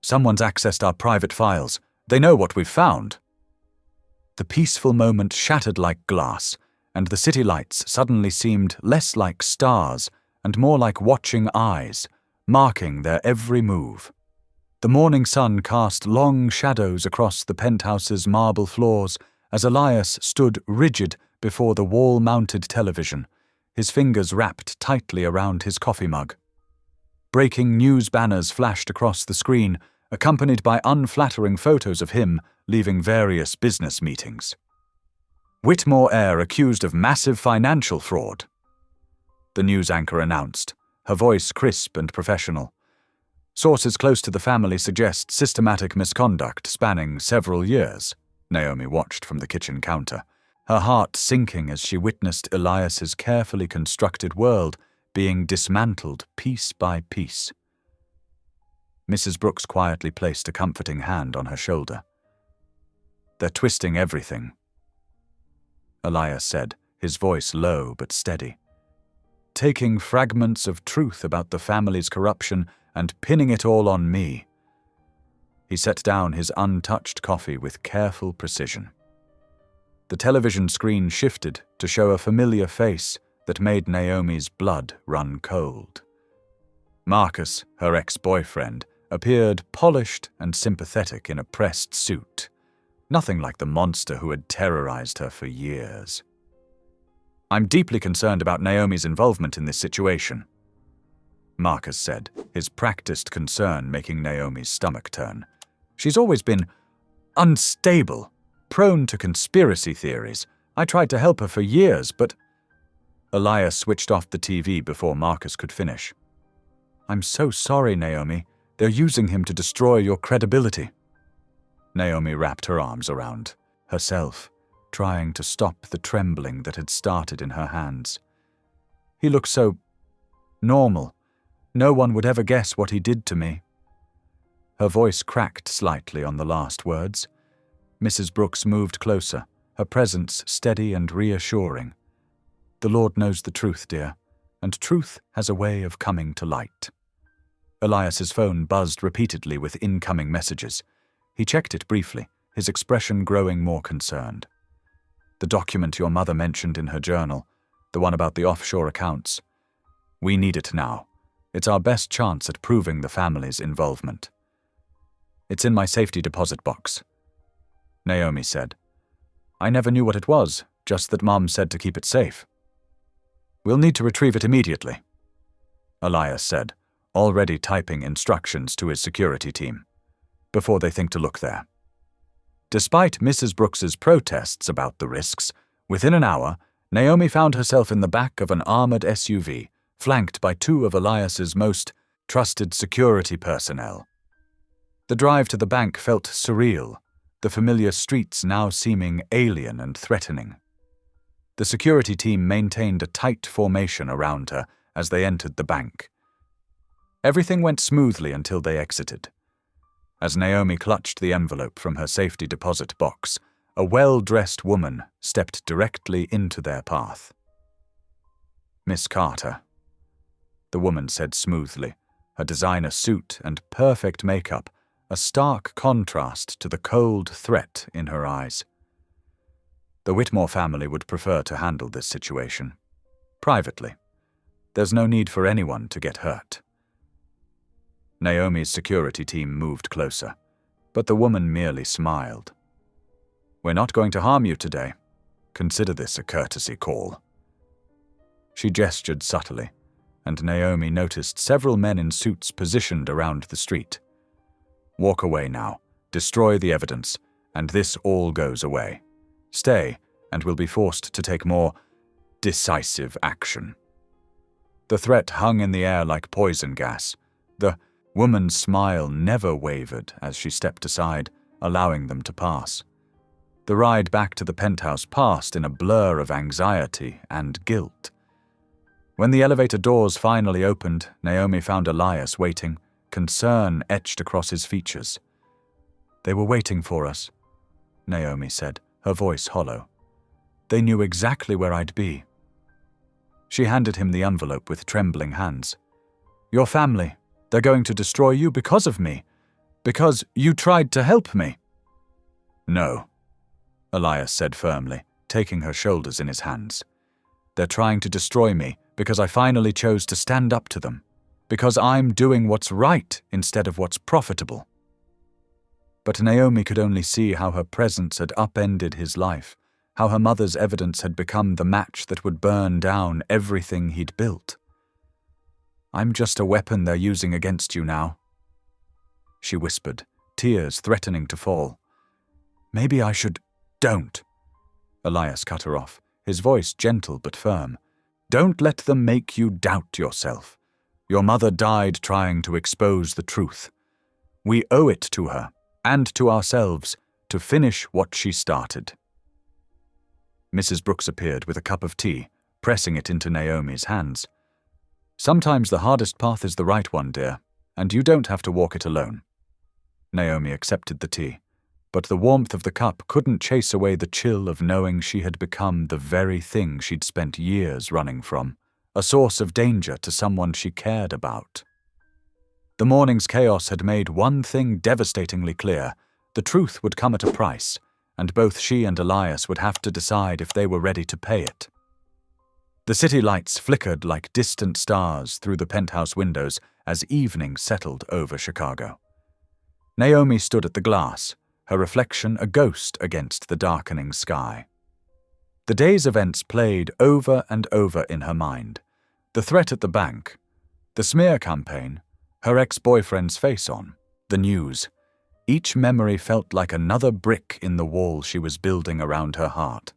Someone's accessed our private files. They know what we've found. The peaceful moment shattered like glass, and the city lights suddenly seemed less like stars and more like watching eyes, marking their every move. The morning sun cast long shadows across the penthouse's marble floors as Elias stood rigid before the wall-mounted television, his fingers wrapped tightly around his coffee mug. Breaking news banners flashed across the screen, accompanied by unflattering photos of him leaving various business meetings. Whitmore heir accused of massive financial fraud, the news anchor announced, her voice crisp and professional. Sources close to the family suggest systematic misconduct spanning several years. Naomi watched from the kitchen counter, her heart sinking as she witnessed Elias's carefully constructed world being dismantled piece by piece. Mrs. Brooks quietly placed a comforting hand on her shoulder. They're twisting everything, Elias said, his voice low but steady. Taking fragments of truth about the family's corruption and pinning it all on me. He set down his untouched coffee with careful precision. The television screen shifted to show a familiar face that made Naomi's blood run cold. Marcus, her ex-boyfriend, appeared polished and sympathetic in a pressed suit. nothing like the monster who had terrorized her for years. "I'm deeply concerned about Naomi's involvement in this situation," Marcus said, his practiced concern making Naomi's stomach turn. "She's always been unstable, prone to conspiracy theories. I tried to help her for years, but—" Elias switched off the TV before Marcus could finish. "I'm so sorry, Naomi. They're using him to destroy your credibility." Naomi wrapped her arms around herself, trying to stop the trembling that had started in her hands. "He looked so normal. No one would ever guess what he did to me." Her voice cracked slightly on the last words. Mrs. Brooks moved closer, her presence steady and reassuring. "The Lord knows the truth, dear, and truth has a way of coming to light." Elias's phone buzzed repeatedly with incoming messages. He checked it briefly, his expression growing more concerned. "The document your mother mentioned in her journal, the one about the offshore accounts. We need it now. It's our best chance at proving the family's involvement." "It's in my safety deposit box," Naomi said. "I never knew what it was, just that Mom said to keep it safe." "We'll need to retrieve it immediately," Elias said, already typing instructions to his security team, "before they think to look there." Despite Mrs. Brooks's protests about the risks, within an hour, Naomi found herself in the back of an armored SUV, flanked by two of Elias's most trusted security personnel. The drive to the bank felt surreal, the familiar streets now seeming alien and threatening. The security team maintained a tight formation around her as they entered the bank. Everything went smoothly until they exited. As Naomi clutched the envelope from her safety deposit box, a well-dressed woman stepped directly into their path. "Miss Carter," the woman said smoothly, her designer suit and perfect makeup a stark contrast to the cold threat in her eyes. "The Whitmore family would prefer to handle this situation privately. There's no need for anyone to get hurt." Naomi's security team moved closer, but the woman merely smiled. "We're not going to harm you today. Consider this a courtesy call." She gestured subtly, and Naomi noticed several men in suits positioned around the street. "Walk away now, destroy the evidence, and this all goes away. Stay, and we'll be forced to take more decisive action." The threat hung in the air like poison gas. The woman's smile never wavered as she stepped aside, allowing them to pass. The ride back to the penthouse passed in a blur of anxiety and guilt. When the elevator doors finally opened, Naomi found Elias waiting, concern etched across his features. "They were waiting for us," Naomi said, her voice hollow. "They knew exactly where I'd be." She handed him the envelope with trembling hands. "Your family. They're going to destroy you because of me. Because you tried to help me." "No," Elias said firmly, taking her shoulders in his hands. "They're trying to destroy me because I finally chose to stand up to them. Because I'm doing what's right instead of what's profitable." But Naomi could only see how her presence had upended his life, how her mother's evidence had become the match that would burn down everything he'd built. "I'm just a weapon they're using against you now," she whispered, tears threatening to fall. "Maybe I should—" "Don't," Elias cut her off, his voice gentle but firm. "Don't let them make you doubt yourself. Your mother died trying to expose the truth. We owe it to her, and to ourselves, to finish what she started." Mrs. Brooks appeared with a cup of tea, pressing it into Naomi's hands. "Sometimes the hardest path is the right one, dear, and you don't have to walk it alone." Naomi accepted the tea, but the warmth of the cup couldn't chase away the chill of knowing she had become the very thing she'd spent years running from, a source of danger to someone she cared about. The morning's chaos had made one thing devastatingly clear: the truth would come at a price, and both she and Elias would have to decide if they were ready to pay it. The city lights flickered like distant stars through the penthouse windows as evening settled over Chicago. Naomi stood at the glass, her reflection a ghost against the darkening sky. The day's events played over and over in her mind. The threat at the bank, the smear campaign, her ex-boyfriend's face on, the news. Each memory felt like another brick in the wall she was building around her heart.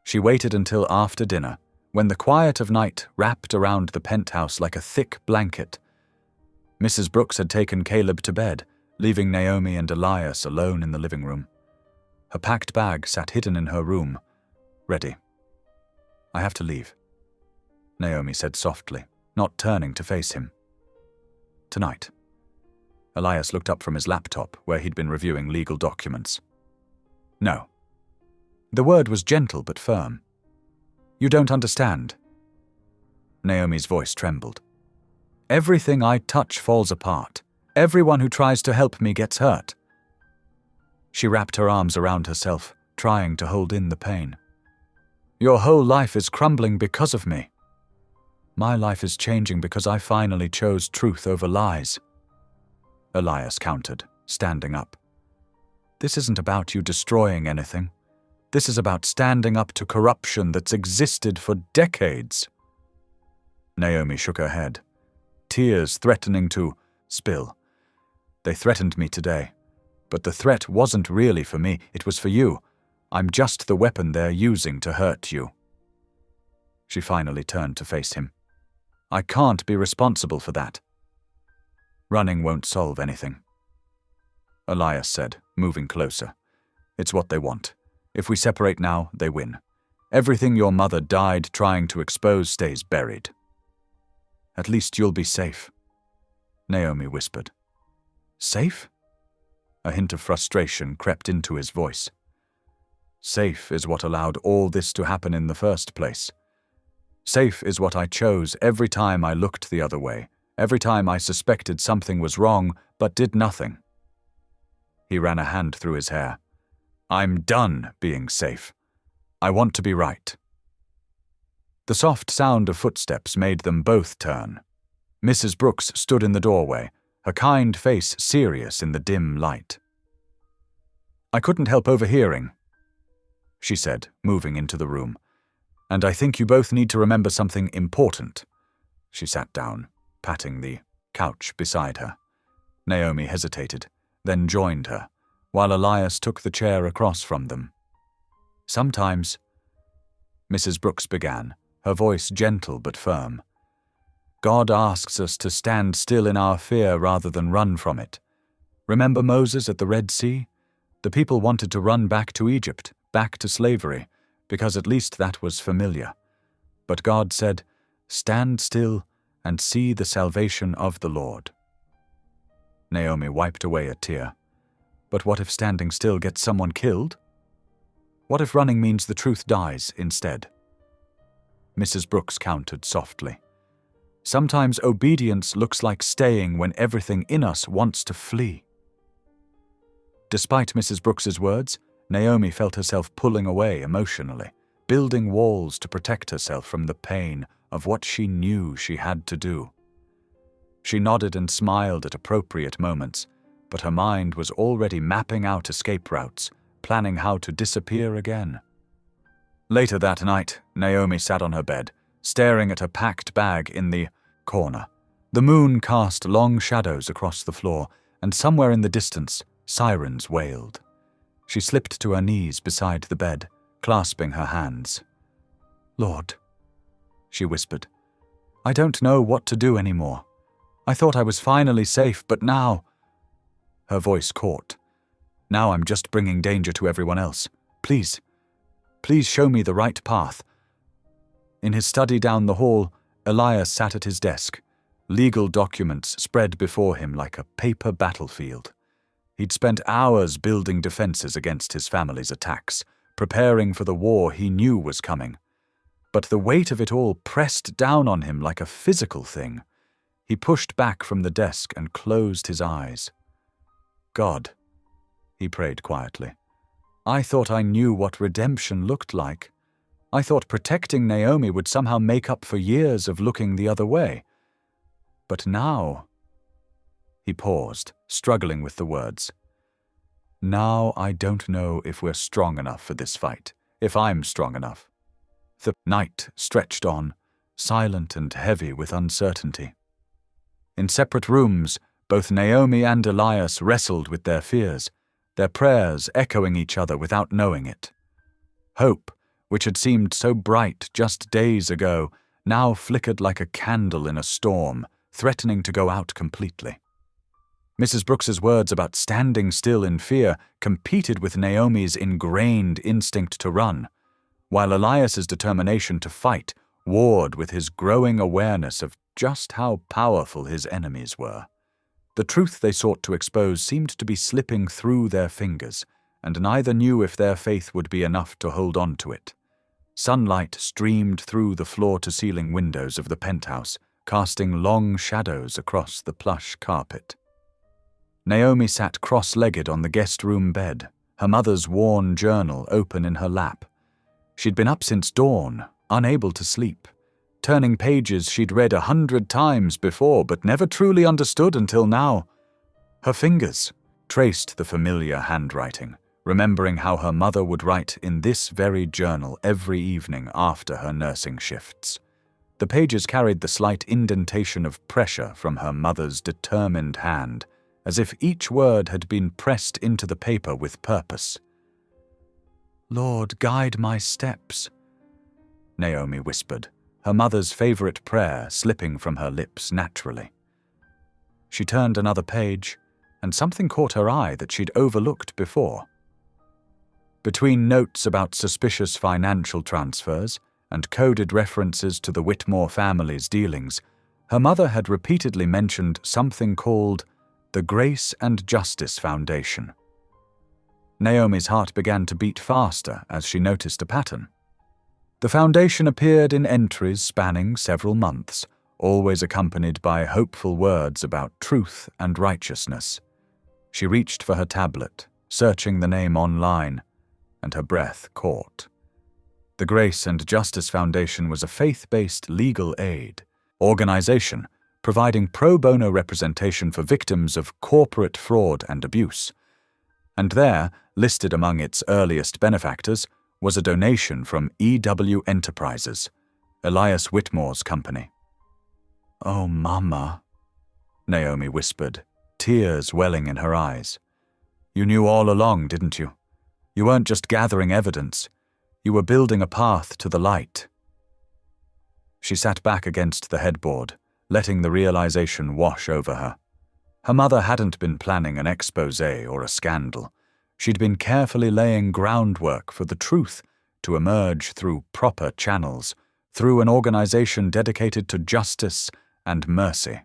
She waited until after dinner, when the quiet of night wrapped around the penthouse like a thick blanket. Mrs. Brooks had taken Caleb to bed, leaving Naomi and Elias alone in the living room. Her packed bag sat hidden in her room, ready. "I have to leave," Naomi said softly, not turning to face him. "Tonight." Elias looked up from his laptop, where he'd been reviewing legal documents. "No." The word was gentle but firm. "You don't understand." Naomi's voice trembled. "Everything I touch falls apart. Everyone who tries to help me gets hurt." She wrapped her arms around herself, trying to hold in the pain. "Your whole life is crumbling because of me. My life is changing because I finally chose truth over lies." Elias countered, standing up. "This isn't about you destroying anything. This is about standing up to corruption that's existed for decades." Naomi shook her head, tears threatening to spill. "They threatened me today, but the threat wasn't really for me, it was for you. I'm just the weapon they're using to hurt you." She finally turned to face him. "I can't be responsible for that." "Running won't solve anything," Elias said, moving closer. "It's what they want. If we separate now, they win. Everything your mother died trying to expose stays buried." "At least you'll be safe," Naomi whispered. "Safe?" A hint of frustration crept into his voice. "Safe is what allowed all this to happen in the first place. Safe is what I chose every time I looked the other way, every time I suspected something was wrong but did nothing." He ran a hand through his hair. "I'm done being safe. I want to be right." The soft sound of footsteps made them both turn. Mrs. Brooks stood in the doorway, her kind face serious in the dim light. "I couldn't help overhearing," she said, moving into the room. "And I think you both need to remember something important." She sat down, patting the couch beside her. Naomi hesitated, then joined her, while Elias took the chair across from them. "Sometimes," Mrs. Brooks began, her voice gentle but firm, "God asks us to stand still in our fear rather than run from it. Remember Moses at the Red Sea? The people wanted to run back to Egypt, back to slavery, because at least that was familiar. But God said, 'Stand still and see the salvation of the Lord.'" Naomi wiped away a tear. "But what if standing still gets someone killed? What if running means the truth dies instead?" Mrs. Brooks countered softly. "Sometimes obedience looks like staying when everything in us wants to flee." Despite Mrs. Brooks's words, Naomi felt herself pulling away emotionally, building walls to protect herself from the pain of what she knew she had to do. She nodded and smiled at appropriate moments, but her mind was already mapping out escape routes, planning how to disappear again. Later that night, Naomi sat on her bed, staring at her packed bag in the corner. The moon cast long shadows across the floor, and somewhere in the distance, sirens wailed. She slipped to her knees beside the bed, clasping her hands. "Lord," she whispered, "I don't know what to do anymore. I thought I was finally safe, but now—" Her voice caught. "Now I'm just bringing danger to everyone else. Please, please show me the right path." In his study down the hall, Elias sat at his desk, legal documents spread before him like a paper battlefield. He'd spent hours building defenses against his family's attacks, preparing for the war he knew was coming. But the weight of it all pressed down on him like a physical thing. He pushed back from the desk and closed his eyes. "God," he prayed quietly, "I thought I knew what redemption looked like. I thought protecting Naomi would somehow make up for years of looking the other way. But now—" He paused, struggling with the words. Now I don't know if we're strong enough for this fight, if I'm strong enough. The night stretched on, silent and heavy with uncertainty. In separate rooms, both Naomi and Elias wrestled with their fears, their prayers echoing each other without knowing it. Hope, which had seemed so bright just days ago, now flickered like a candle in a storm, threatening to go out completely. Mrs. Brooks's words about standing still in fear competed with Naomi's ingrained instinct to run, while Elias's determination to fight warred with his growing awareness of just how powerful his enemies were. The truth they sought to expose seemed to be slipping through their fingers, and neither knew if their faith would be enough to hold on to it. Sunlight streamed through the floor-to-ceiling windows of the penthouse, casting long shadows across the plush carpet. Naomi sat cross-legged on the guest-room bed, her mother's worn journal open in her lap. She'd been up since dawn, unable to sleep, turning pages she'd read 100 times before but never truly understood until now. Her fingers traced the familiar handwriting, remembering how her mother would write in this very journal every evening after her nursing shifts. The pages carried the slight indentation of pressure from her mother's determined hand, as if each word had been pressed into the paper with purpose. "Lord, guide my steps," Naomi whispered, her mother's favorite prayer slipping from her lips naturally. She turned another page, and something caught her eye that she'd overlooked before. Between notes about suspicious financial transfers and coded references to the Whitmore family's dealings, her mother had repeatedly mentioned something called the Grace and Justice Foundation. Naomi's heart began to beat faster as she noticed a pattern. The foundation appeared in entries spanning several months, always accompanied by hopeful words about truth and righteousness. She reached for her tablet, searching the name online, and her breath caught. The Grace and Justice Foundation was a faith-based legal aid organization providing pro bono representation for victims of corporate fraud and abuse. And there, listed among its earliest benefactors, was a donation from EW Enterprises, Elias Whitmore's company. "Oh, Mama," Naomi whispered, tears welling in her eyes. "You knew all along, didn't you? You weren't just gathering evidence. You were building a path to the light." She sat back against the headboard, letting the realization wash over her. Her mother hadn't been planning an exposé or a scandal. She'd been carefully laying groundwork for the truth to emerge through proper channels, through an organization dedicated to justice and mercy.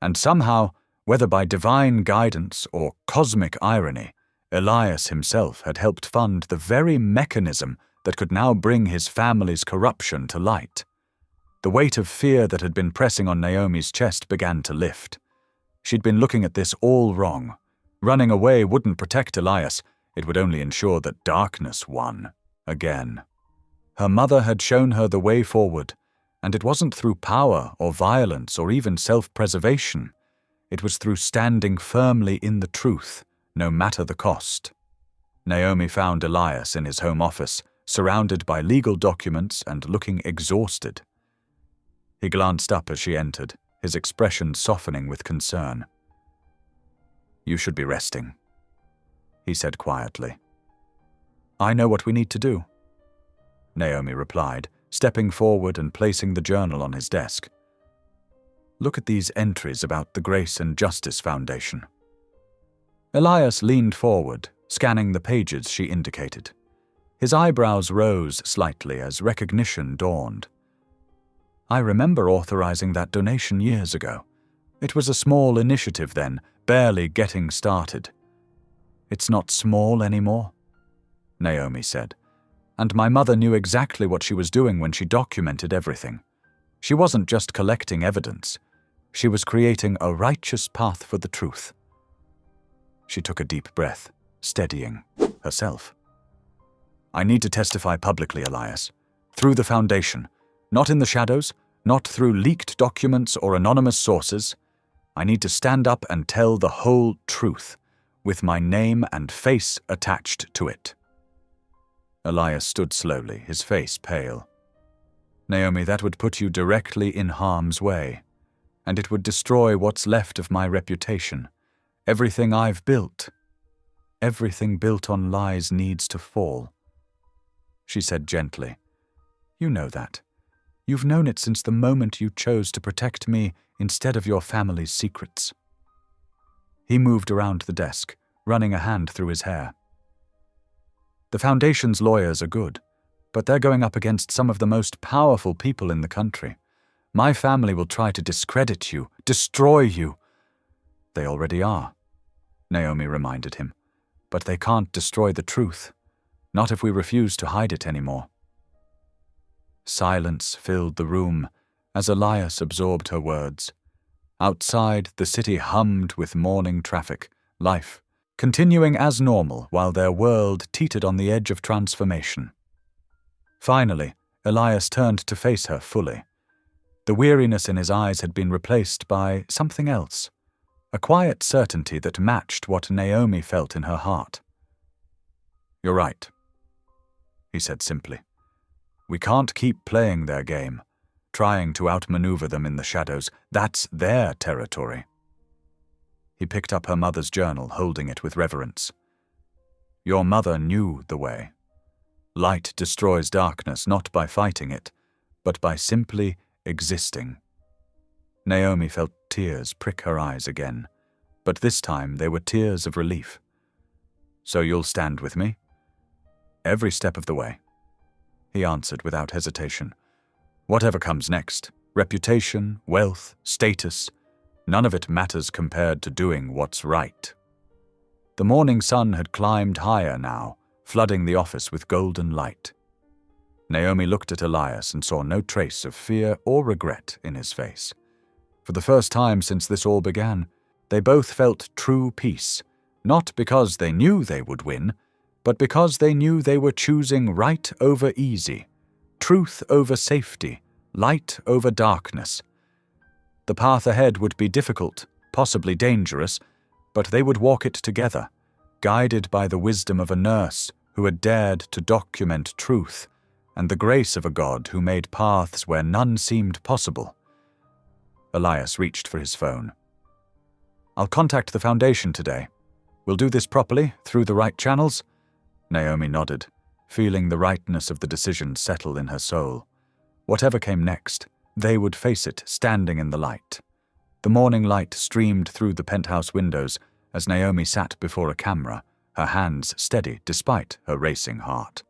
And somehow, whether by divine guidance or cosmic irony, Elias himself had helped fund the very mechanism that could now bring his family's corruption to light. The weight of fear that had been pressing on Naomi's chest began to lift. She'd been looking at this all wrong. Running away wouldn't protect Elias, it would only ensure that darkness won, again. Her mother had shown her the way forward, and it wasn't through power or violence or even self-preservation. It was through standing firmly in the truth, no matter the cost. Naomi found Elias in his home office, surrounded by legal documents and looking exhausted. He glanced up as she entered, his expression softening with concern. "You should be resting," he said quietly. "I know what we need to do," Naomi replied, stepping forward and placing the journal on his desk. "Look at these entries about the Grace and Justice Foundation." Elias leaned forward, scanning the pages she indicated. His eyebrows rose slightly as recognition dawned. "I remember authorizing that donation years ago. It was a small initiative then, barely getting started." "It's not small anymore," Naomi said, "and my mother knew exactly what she was doing when she documented everything. She wasn't just collecting evidence. She was creating a righteous path for the truth." She took a deep breath, steadying herself. "I need to testify publicly, Elias. Through the foundation. Not in the shadows, not through leaked documents or anonymous sources. I need to stand up and tell the whole truth, with my name and face attached to it. Elias stood slowly, his face pale. Naomi, that would put you directly in harm's way, and it would destroy what's left of my reputation. Everything I've built. Everything built on lies needs to fall. She said gently, You know that. You've known it since the moment you chose to protect me instead of your family's secrets. He moved around the desk, running a hand through his hair. The Foundation's lawyers are good, but they're going up against some of the most powerful people in the country. My family will try to discredit you, destroy you. They already are, Naomi reminded him. But they can't destroy the truth, not if we refuse to hide it anymore. Silence filled the room as Elias absorbed her words. Outside, the city hummed with morning traffic, life continuing as normal while their world teetered on the edge of transformation. Finally, Elias turned to face her fully. The weariness in his eyes had been replaced by something else, a quiet certainty that matched what Naomi felt in her heart. You're right, he said simply. We can't keep playing their game, trying to outmaneuver them in the shadows. That's their territory. He picked up her mother's journal, holding it with reverence. Your mother knew the way. Light destroys darkness not by fighting it, but by simply existing. Naomi felt tears prick her eyes again, but this time they were tears of relief. So you'll stand with me? Every step of the way, he answered without hesitation. Whatever comes next, reputation, wealth, status, none of it matters compared to doing what's right. The morning sun had climbed higher now, flooding the office with golden light. Naomi looked at Elias and saw no trace of fear or regret in his face. For the first time since this all began, they both felt true peace, not because they knew they would win, but because they knew they were choosing right over easy, truth over safety, light over darkness. The path ahead would be difficult, possibly dangerous, but they would walk it together, guided by the wisdom of a nurse who had dared to document truth, and the grace of a God who made paths where none seemed possible. Elias reached for his phone. I'll contact the Foundation today. We'll do this properly, through the right channels? Naomi nodded, feeling the rightness of the decision settle in her soul. Whatever came next, they would face it standing in the light. The morning light streamed through the penthouse windows as Naomi sat before a camera, her hands steady despite her racing heart.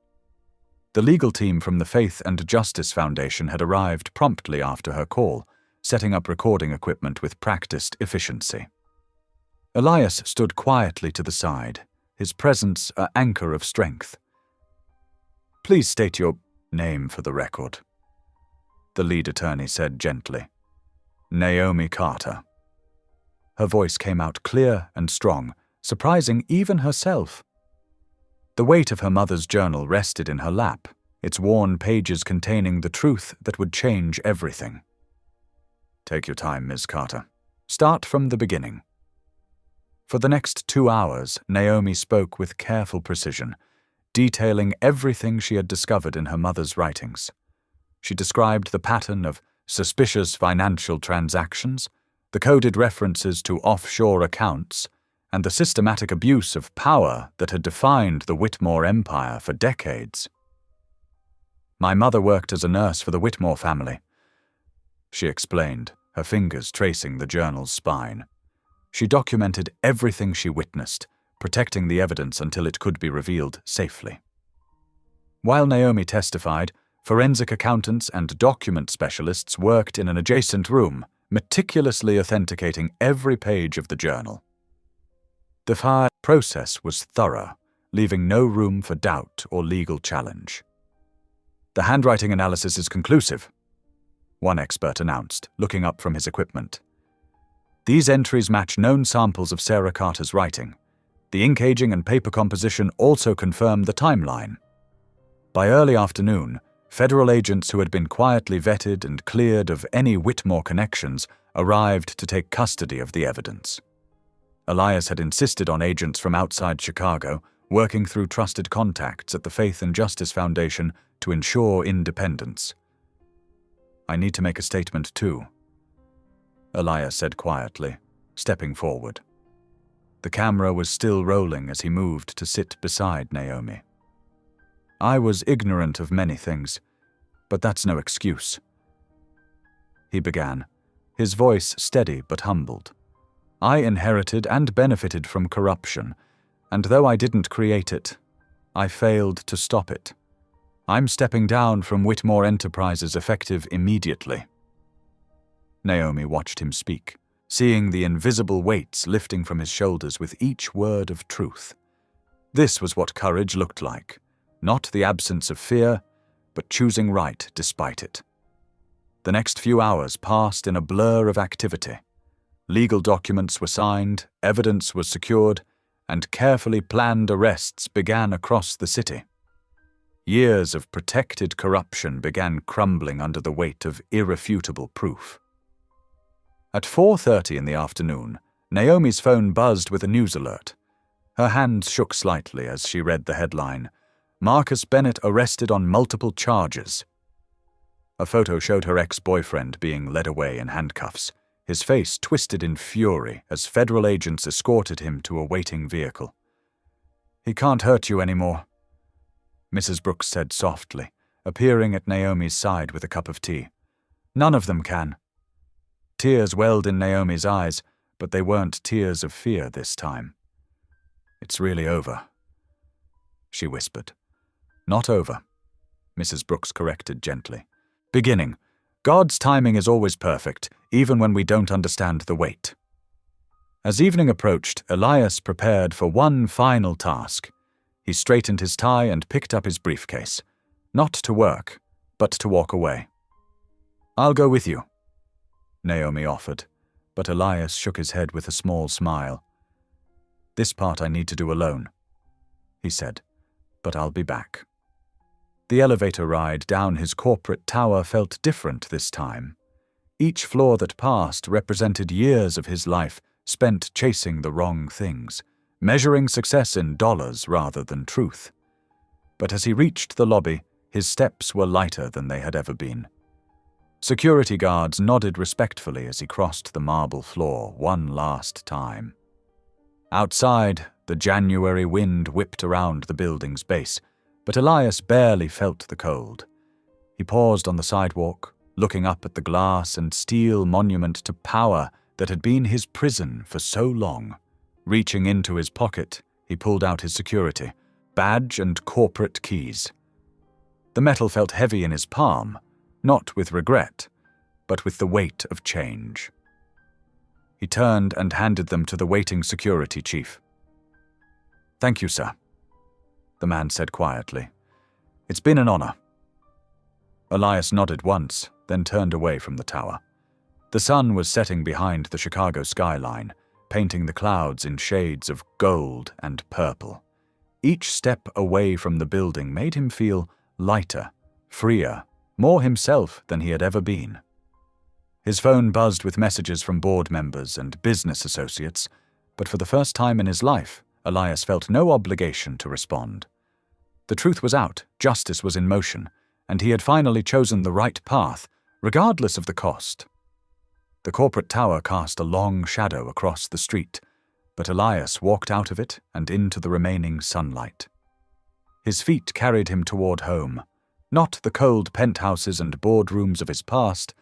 The legal team from the Faith and Justice Foundation had arrived promptly after her call, setting up recording equipment with practiced efficiency. Elias stood quietly to the side, his presence an anchor of strength. Please state your name for the record, the lead attorney said gently. Naomi Carter. Her voice came out clear and strong, surprising even herself. The weight of her mother's journal rested in her lap, its worn pages containing the truth that would change everything. Take your time, Ms. Carter. Start from the beginning. For the next 2 hours, Naomi spoke with careful precision, detailing everything she had discovered in her mother's writings. She described the pattern of suspicious financial transactions, the coded references to offshore accounts, and the systematic abuse of power that had defined the Whitmore empire for decades. My mother worked as a nurse for the Whitmore family, she explained, her fingers tracing the journal's spine. She documented everything she witnessed, protecting the evidence until it could be revealed safely. While Naomi testified, forensic accountants and document specialists worked in an adjacent room, meticulously authenticating every page of the journal. The fire process was thorough, leaving no room for doubt or legal challenge. The handwriting analysis is conclusive, one expert announced, looking up from his equipment. These entries match known samples of Sarah Carter's writing. The ink aging and paper composition also confirm the timeline. By early afternoon, federal agents who had been quietly vetted and cleared of any Whitmore connections arrived to take custody of the evidence. Elias had insisted on agents from outside Chicago working through trusted contacts at the Faith and Justice Foundation to ensure independence. "I need to make a statement too," Elias said quietly, stepping forward. The camera was still rolling as he moved to sit beside Naomi. "I was ignorant of many things, but that's no excuse," he began, his voice steady but humbled. "I inherited and benefited from corruption, and though I didn't create it, I failed to stop it. I'm stepping down from Whitmore Enterprises effective immediately." Naomi watched him speak, seeing the invisible weights lifting from his shoulders with each word of truth. This was what courage looked like, not the absence of fear, but choosing right despite it. The next few hours passed in a blur of activity. Legal documents were signed, evidence was secured, and carefully planned arrests began across the city. Years of protected corruption began crumbling under the weight of irrefutable proof. At 4:30 in the afternoon, Naomi's phone buzzed with a news alert. Her hands shook slightly as she read the headline, "Marcus Bennett arrested on multiple charges." A photo showed her ex-boyfriend being led away in handcuffs, his face twisted in fury as federal agents escorted him to a waiting vehicle. "He can't hurt you anymore," Mrs. Brooks said softly, appearing at Naomi's side with a cup of tea. "None of them can." Tears welled in Naomi's eyes, but they weren't tears of fear this time. "It's really over," she whispered. "Not over," Mrs. Brooks corrected gently. "Beginning. God's timing is always perfect, even when we don't understand the wait." As evening approached, Elias prepared for one final task. He straightened his tie and picked up his briefcase. Not to work, but to walk away. "I'll go with you," Naomi offered, but Elias shook his head with a small smile. "This part I need to do alone," he said, "but I'll be back." The elevator ride down his corporate tower felt different this time. Each floor that passed represented years of his life spent chasing the wrong things, measuring success in dollars rather than truth. But as he reached the lobby, his steps were lighter than they had ever been. Security guards nodded respectfully as he crossed the marble floor one last time. Outside, the January wind whipped around the building's base, but Elias barely felt the cold. He paused on the sidewalk, looking up at the glass and steel monument to power that had been his prison for so long. Reaching into his pocket, he pulled out his security, badge and corporate keys. The metal felt heavy in his palm, not with regret, but with the weight of change. He turned and handed them to the waiting security chief. "Thank you, sir," the man said quietly. "It's been an honor." Elias nodded once, then turned away from the tower. The sun was setting behind the Chicago skyline, painting the clouds in shades of gold and purple. Each step away from the building made him feel lighter, freer, more himself than he had ever been. His phone buzzed with messages from board members and business associates, but for the first time in his life, Elias felt no obligation to respond. The truth was out, justice was in motion, and he had finally chosen the right path, regardless of the cost. The corporate tower cast a long shadow across the street, but Elias walked out of it and into the remaining sunlight. His feet carried him toward home, not the cold penthouses and boardrooms of his past,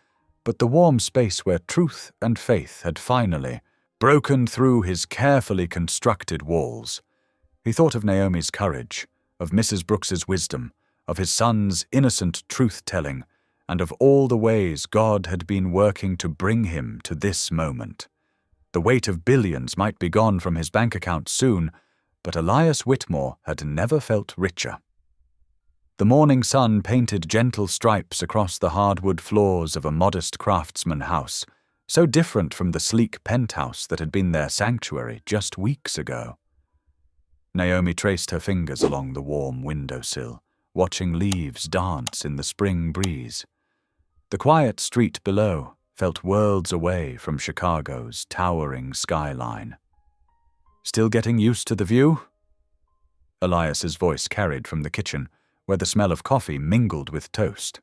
but the warm space where truth and faith had finally broken through his carefully constructed walls. He thought of Naomi's courage, of Mrs. Brooks's wisdom, of his son's innocent truth-telling, and of all the ways God had been working to bring him to this moment. The weight of billions might be gone from his bank account soon, but Elias Whitmore had never felt richer. The morning sun painted gentle stripes across the hardwood floors of a modest craftsman house, so different from the sleek penthouse that had been their sanctuary just weeks ago. Naomi traced her fingers along the warm windowsill, watching leaves dance in the spring breeze. The quiet street below felt worlds away from Chicago's towering skyline. Still getting used to the view?" Elias's voice carried from the kitchen, where the smell of coffee mingled with toast.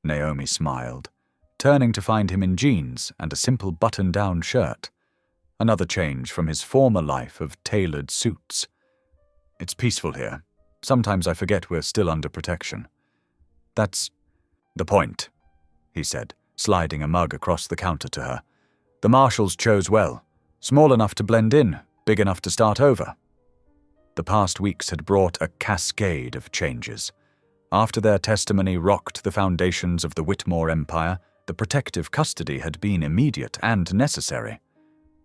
Naomi smiled, turning to find him in jeans and a simple button-down shirt. Another change from his former life of tailored suits. "It's peaceful here. Sometimes I forget we're still under protection." "That's the point," he said, sliding a mug across the counter to her. "The marshals chose well. Small enough to blend in, big enough to start over." The past weeks had brought a cascade of changes. After their testimony rocked the foundations of the Whitmore Empire, the protective custody had been immediate and necessary.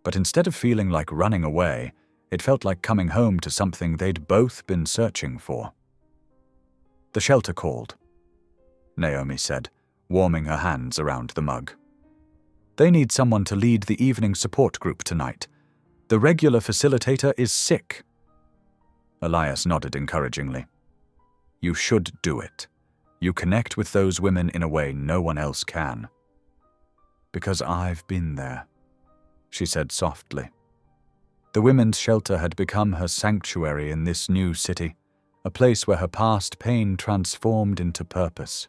But instead of feeling like running away, it felt like coming home to something they'd both been searching for. "The shelter called," Naomi said, warming her hands around the mug. "They need someone to lead the evening support group tonight. The regular facilitator is sick." Elias nodded encouragingly. "You should do it. You connect with those women in a way no one else can." "Because I've been there," she said softly. The women's shelter had become her sanctuary in this new city, a place where her past pain transformed into purpose.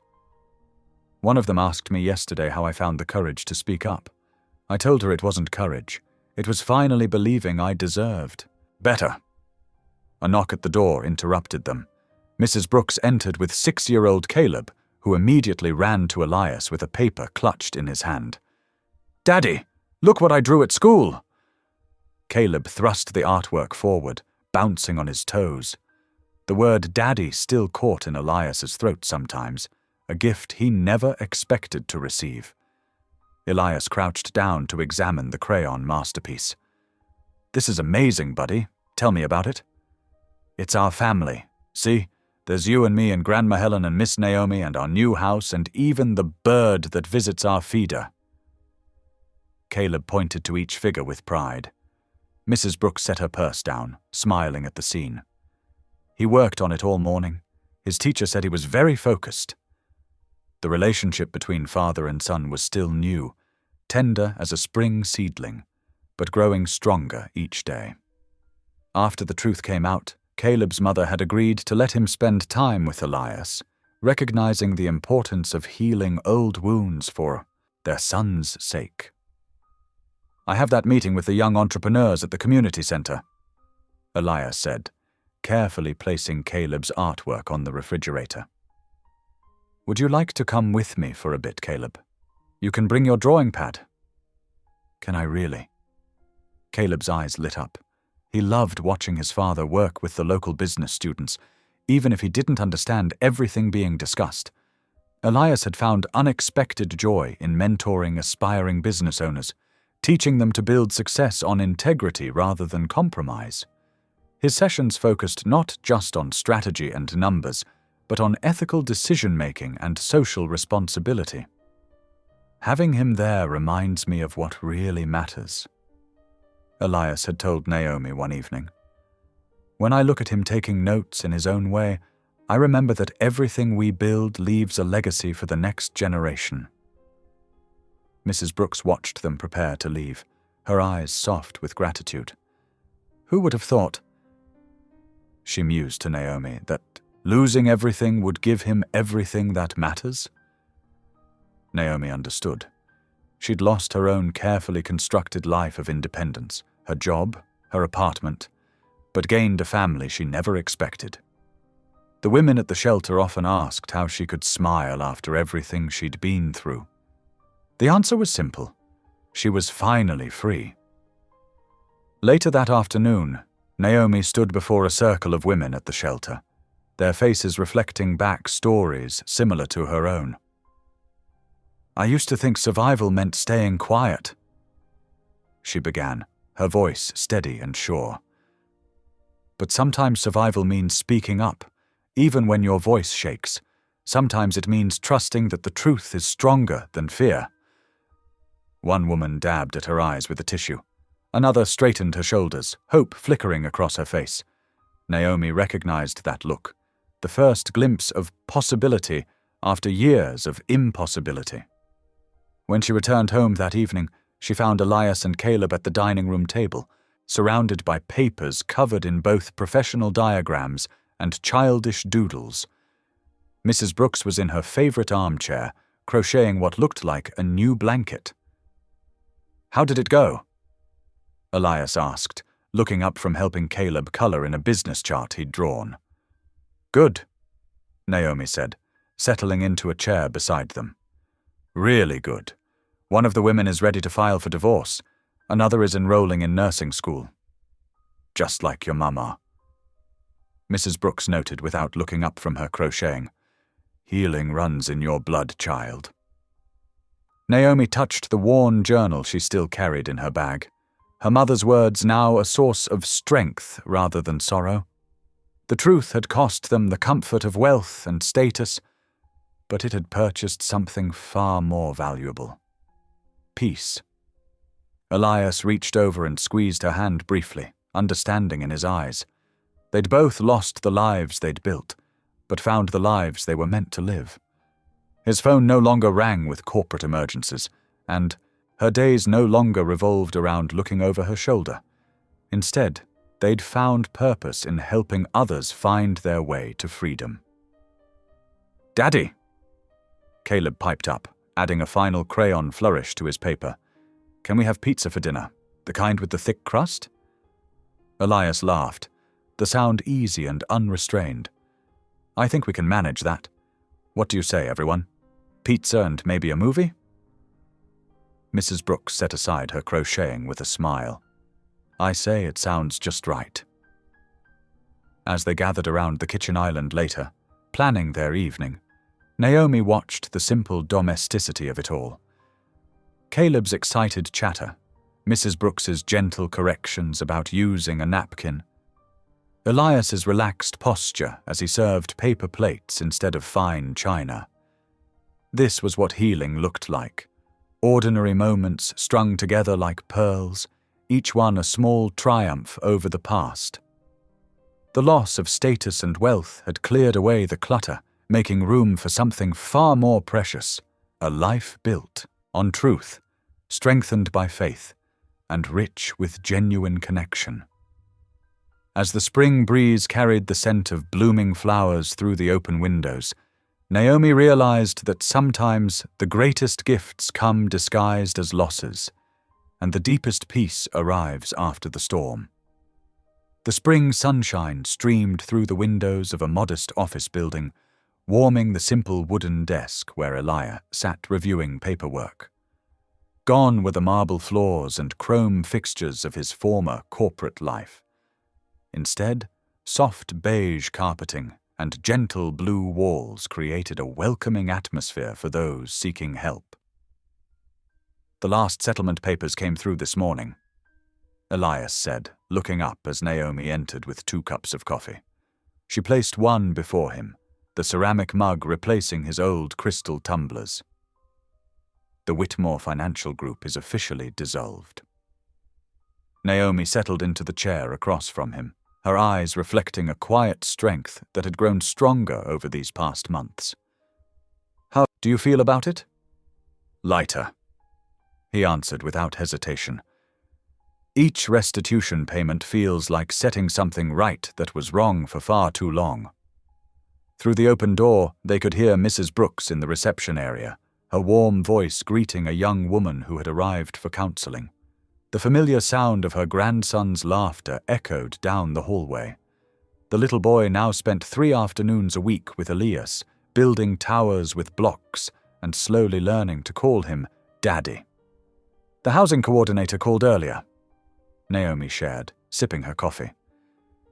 One of them asked me yesterday how I found the courage to speak up. I told her it wasn't courage. It was finally believing I deserved better. A knock at the door interrupted them. Mrs. Brooks entered with 6-year-old Caleb, who immediately ran to Elias with a paper clutched in his hand. "Daddy, look what I drew at school!" Caleb thrust the artwork forward, bouncing on his toes. The word "daddy" still caught in Elias's throat sometimes, a gift he never expected to receive. Elias crouched down to examine the crayon masterpiece. "This is amazing, buddy. Tell me about it." "It's our family. See? There's you and me and Grandma Helen and Miss Naomi and our new house and even the bird that visits our feeder." Caleb pointed to each figure with pride. Mrs. Brooks set her purse down, smiling at the scene. "He worked on it all morning. His teacher said he was very focused." The relationship between father and son was still new, tender as a spring seedling, but growing stronger each day. After the truth came out, Caleb's mother had agreed to let him spend time with Elias, recognizing the importance of healing old wounds for their son's sake. "I have that meeting with the young entrepreneurs at the community center," Elias said, carefully placing Caleb's artwork on the refrigerator. "Would you like to come with me for a bit, Caleb? You can bring your drawing pad." "Can I really?" Caleb's eyes lit up. He loved watching his father work with the local business students, even if he didn't understand everything being discussed. Elias had found unexpected joy in mentoring aspiring business owners, teaching them to build success on integrity rather than compromise. His sessions focused not just on strategy and numbers, but on ethical decision-making and social responsibility. "Having him there reminds me of what really matters," Elias had told Naomi one evening. "When I look at him taking notes in his own way, I remember that everything we build leaves a legacy for the next generation." Mrs. Brooks watched them prepare to leave, her eyes soft with gratitude. "Who would have thought," she mused to Naomi, "that losing everything would give him everything that matters?" Naomi understood. She'd lost her own carefully constructed life of independence, her job, her apartment, but gained a family she never expected. The women at the shelter often asked how she could smile after everything she'd been through. The answer was simple. She was finally free. Later that afternoon, Naomi stood before a circle of women at the shelter, their faces reflecting back stories similar to her own. "I used to think survival meant staying quiet," she began, her voice steady and sure. "But sometimes survival means speaking up, even when your voice shakes. Sometimes it means trusting that the truth is stronger than fear." One woman dabbed at her eyes with a tissue. Another straightened her shoulders, hope flickering across her face. Naomi recognized that look, the first glimpse of possibility after years of impossibility. When she returned home that evening, she found Elias and Caleb at the dining room table, surrounded by papers covered in both professional diagrams and childish doodles. Mrs. Brooks was in her favorite armchair, crocheting what looked like a new blanket. "How did it go?" Elias asked, looking up from helping Caleb color in a business chart he'd drawn. "Good," Naomi said, settling into a chair beside them. "Really good. One of the women is ready to file for divorce. Another is enrolling in nursing school. Just like your mama," Mrs. Brooks noted without looking up from her crocheting. "Healing runs in your blood, child." Naomi touched the worn journal she still carried in her bag, her mother's words now a source of strength rather than sorrow. The truth had cost them the comfort of wealth and status, but it had purchased something far more valuable: peace. Elias reached over and squeezed her hand briefly, understanding in his eyes. They'd both lost the lives they'd built, but found the lives they were meant to live. His phone no longer rang with corporate emergencies, and her days no longer revolved around looking over her shoulder. Instead, they'd found purpose in helping others find their way to freedom. "Daddy!" Caleb piped up, adding a final crayon flourish to his paper. "Can we have pizza for dinner? The kind with the thick crust?" Elias laughed, the sound easy and unrestrained. "I think we can manage that. What do you say, everyone? Pizza and maybe a movie?" Mrs. Brooks set aside her crocheting with a smile. "I say it sounds just right." As they gathered around the kitchen island later, planning their evening, Naomi watched the simple domesticity of it all. Caleb's excited chatter, Mrs. Brooks's gentle corrections about using a napkin, Elias's relaxed posture as he served paper plates instead of fine china. This was what healing looked like. Ordinary moments strung together like pearls, each one a small triumph over the past. The loss of status and wealth had cleared away the clutter, making room for something far more precious: a life built on truth, strengthened by faith, and rich with genuine connection. As the spring breeze carried the scent of blooming flowers through the open windows, Naomi realized that sometimes the greatest gifts come disguised as losses, and the deepest peace arrives after the storm. The spring sunshine streamed through the windows of a modest office building, warming the simple wooden desk where Elias sat reviewing paperwork. Gone were the marble floors and chrome fixtures of his former corporate life. Instead, soft beige carpeting and gentle blue walls created a welcoming atmosphere for those seeking help. "The last settlement papers came through this morning," Elias said, looking up as Naomi entered with 2 cups of coffee. She placed one before him, the ceramic mug replacing his old crystal tumblers. "The Whitmore Financial Group is officially dissolved." Naomi settled into the chair across from him, her eyes reflecting a quiet strength that had grown stronger over these past months. "How do you feel about it?" "Lighter," he answered without hesitation. "Each restitution payment feels like setting something right that was wrong for far too long." Through the open door, they could hear Mrs. Brooks in the reception area, her warm voice greeting a young woman who had arrived for counseling. The familiar sound of her grandson's laughter echoed down the hallway. The little boy now spent 3 afternoons a week with Elias, building towers with blocks and slowly learning to call him Daddy. "The housing coordinator called earlier," Naomi shared, sipping her coffee.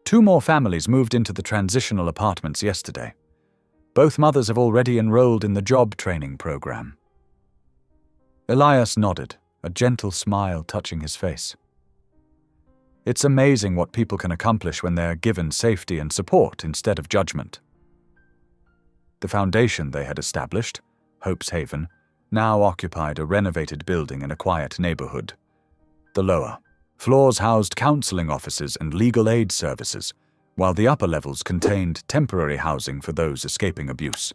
2 more families moved into the transitional apartments yesterday. Both mothers have already enrolled in the job training program. Elias nodded, a gentle smile touching his face. It's amazing what people can accomplish when they're given safety and support instead of judgment. The foundation they had established, Hope's Haven, now occupied a renovated building in a quiet neighborhood. The lower floors housed counseling offices and legal aid services, while the upper levels contained temporary housing for those escaping abuse.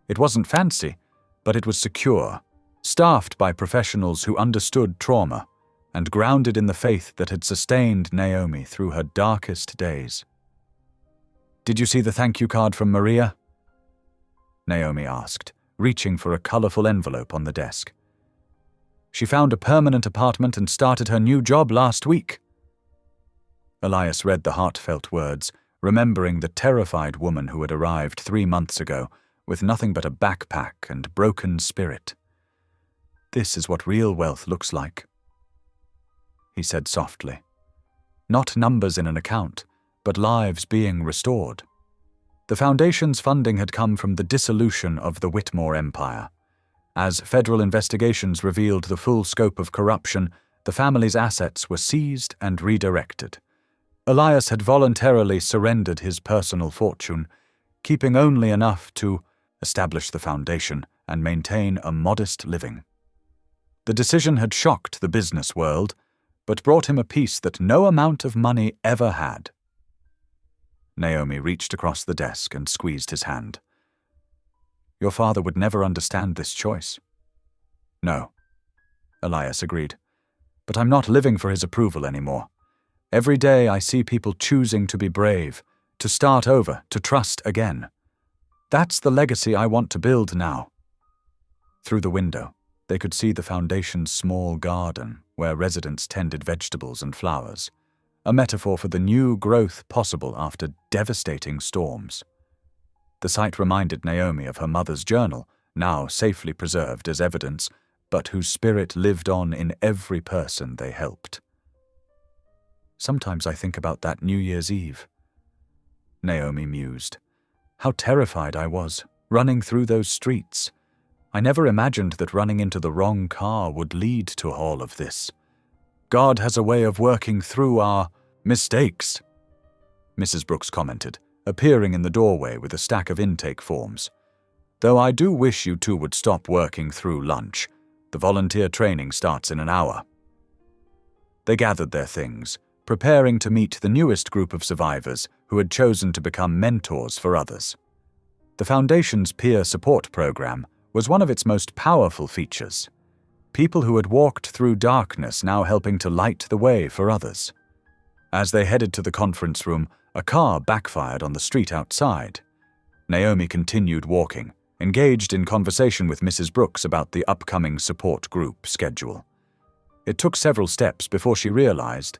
It wasn't fancy, but it was secure, staffed by professionals who understood trauma, and grounded in the faith that had sustained Naomi through her darkest days. "Did you see the thank you card from Maria?" Naomi asked, reaching for a colorful envelope on the desk. "She found a permanent apartment and started her new job last week." Elias read the heartfelt words, remembering the terrified woman who had arrived 3 months ago with nothing but a backpack and broken spirit. "This is what real wealth looks like," he said softly. "Not numbers in an account, but lives being restored." The foundation's funding had come from the dissolution of the Whitmore Empire. As federal investigations revealed the full scope of corruption, the family's assets were seized and redirected. Elias had voluntarily surrendered his personal fortune, keeping only enough to establish the foundation and maintain a modest living. The decision had shocked the business world, but brought him a peace that no amount of money ever had. Naomi reached across the desk and squeezed his hand. "Your father would never understand this choice." "No," Elias agreed. "But I'm not living for his approval anymore. Every day I see people choosing to be brave, to start over, to trust again. That's the legacy I want to build now." Through the window, they could see the foundation's small garden where residents tended vegetables and flowers, a metaphor for the new growth possible after devastating storms. The sight reminded Naomi of her mother's journal, now safely preserved as evidence, but whose spirit lived on in every person they helped. "Sometimes I think about that New Year's Eve," Naomi mused. "How terrified I was, running through those streets. I never imagined that running into the wrong car would lead to all of this. God has a way of working through our mistakes," Mrs. Brooks commented, appearing in the doorway with a stack of intake forms. "Though I do wish you two would stop working through lunch. The volunteer training starts in an hour." They gathered their things, preparing to meet the newest group of survivors who had chosen to become mentors for others. The Foundation's peer support program was one of its most powerful features. People who had walked through darkness now helping to light the way for others. As they headed to the conference room, a car backfired on the street outside. Naomi continued walking, engaged in conversation with Mrs. Brooks about the upcoming support group schedule. It took several steps before she realized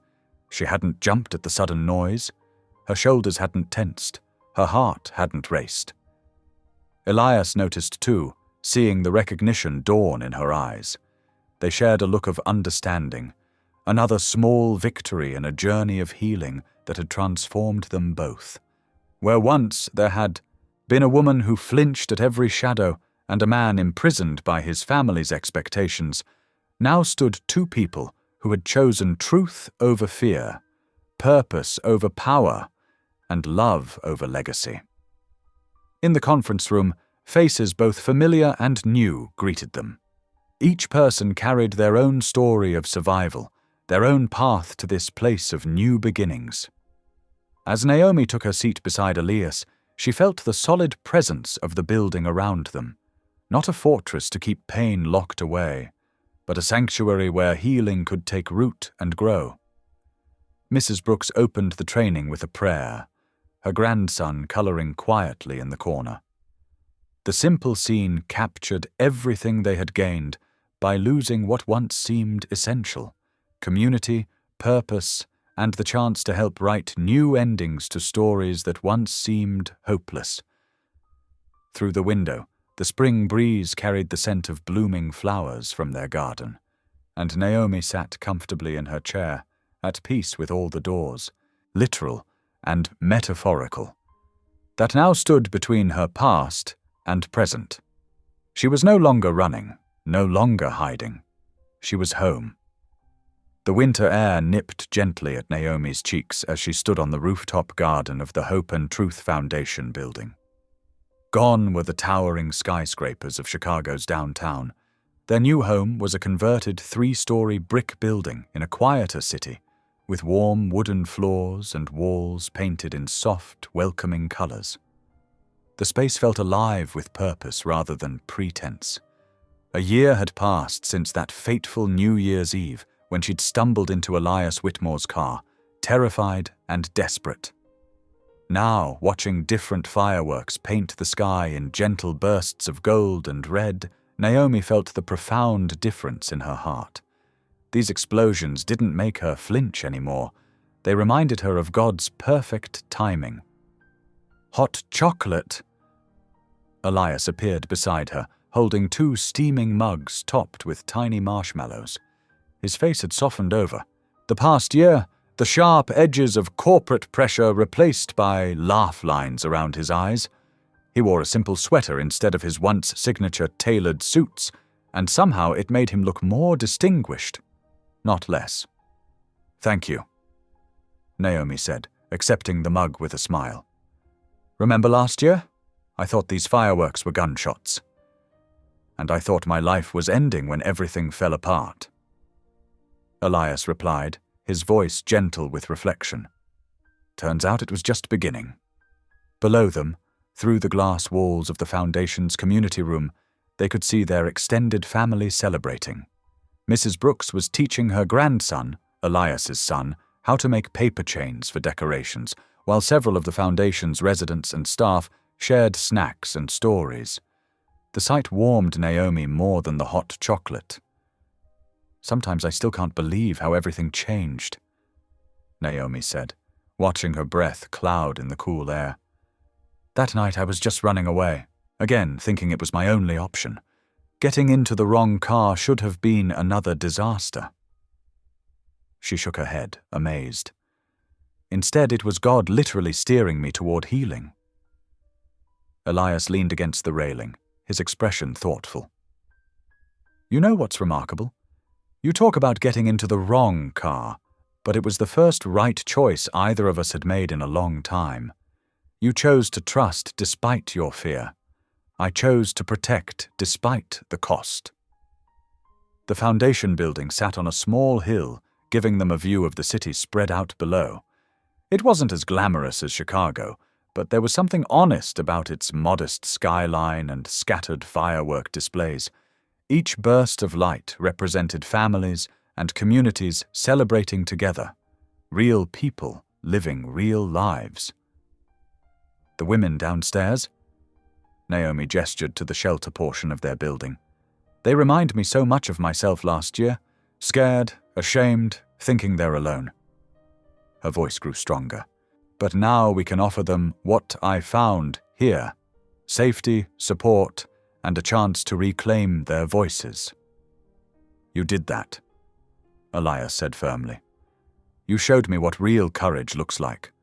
she hadn't jumped at the sudden noise, her shoulders hadn't tensed, her heart hadn't raced. Elias noticed too, seeing the recognition dawn in her eyes. They shared a look of understanding, another small victory in a journey of healing that had transformed them both. Where once there had been a woman who flinched at every shadow and a man imprisoned by his family's expectations, now stood two people who had chosen truth over fear, purpose over power, and love over legacy. In the conference room, faces both familiar and new greeted them. Each person carried their own story of survival, their own path to this place of new beginnings. As Naomi took her seat beside Elias, she felt the solid presence of the building around them, not a fortress to keep pain locked away, but a sanctuary where healing could take root and grow. Mrs. Brooks opened the training with a prayer, her grandson coloring quietly in the corner. The simple scene captured everything they had gained by losing what once seemed essential: community, purpose, and the chance to help write new endings to stories that once seemed hopeless. Through the window, the spring breeze carried the scent of blooming flowers from their garden, and Naomi sat comfortably in her chair, at peace with all the doors, literal and metaphorical, that now stood between her past and present. She was no longer running, no longer hiding. She was home. The winter air nipped gently at Naomi's cheeks as she stood on the rooftop garden of the Hope and Truth Foundation building. Gone were the towering skyscrapers of Chicago's downtown. Their new home was a converted 3-story brick building in a quieter city, with warm wooden floors and walls painted in soft, welcoming colors. The space felt alive with purpose rather than pretense. A year had passed since that fateful New Year's Eve when she'd stumbled into Elias Whitmore's car, terrified and desperate. Now, watching different fireworks paint the sky in gentle bursts of gold and red, Naomi felt the profound difference in her heart. These explosions didn't make her flinch anymore. They reminded her of God's perfect timing. "Hot chocolate!" Elias appeared beside her, holding 2 steaming mugs topped with tiny marshmallows. His face had softened over. The past year, the sharp edges of corporate pressure replaced by laugh lines around his eyes. He wore a simple sweater instead of his once signature tailored suits, and somehow it made him look more distinguished, not less. "Thank you," Naomi said, accepting the mug with a smile. "Remember last year? I thought these fireworks were gunshots. And I thought my life was ending when everything fell apart." Elias replied, his voice gentle with reflection. "Turns out it was just beginning." Below them, through the glass walls of the Foundation's community room, they could see their extended family celebrating. Mrs. Brooks was teaching her grandson, Elias's son, how to make paper chains for decorations, while several of the Foundation's residents and staff shared snacks and stories. The sight warmed Naomi more than the hot chocolate. "Sometimes I still can't believe how everything changed," Naomi said, watching her breath cloud in the cool air. "That night I was just running away, again thinking it was my only option. Getting into the wrong car should have been another disaster." She shook her head, amazed. "Instead, it was God literally steering me toward healing." Elias leaned against the railing, his expression thoughtful. "You know what's remarkable? You talk about getting into the wrong car, but it was the first right choice either of us had made in a long time. You chose to trust despite your fear. I chose to protect despite the cost." The Foundation building sat on a small hill, giving them a view of the city spread out below. It wasn't as glamorous as Chicago, but there was something honest about its modest skyline and scattered firework displays. Each burst of light represented families and communities celebrating together, real people living real lives. "The women downstairs?" Naomi gestured to the shelter portion of their building. "They remind me so much of myself last year, scared, ashamed, thinking they're alone." Her voice grew stronger. "But now we can offer them what I found here: safety, support, and a chance to reclaim their voices." "You did that," Elias said firmly. "You showed me what real courage looks like.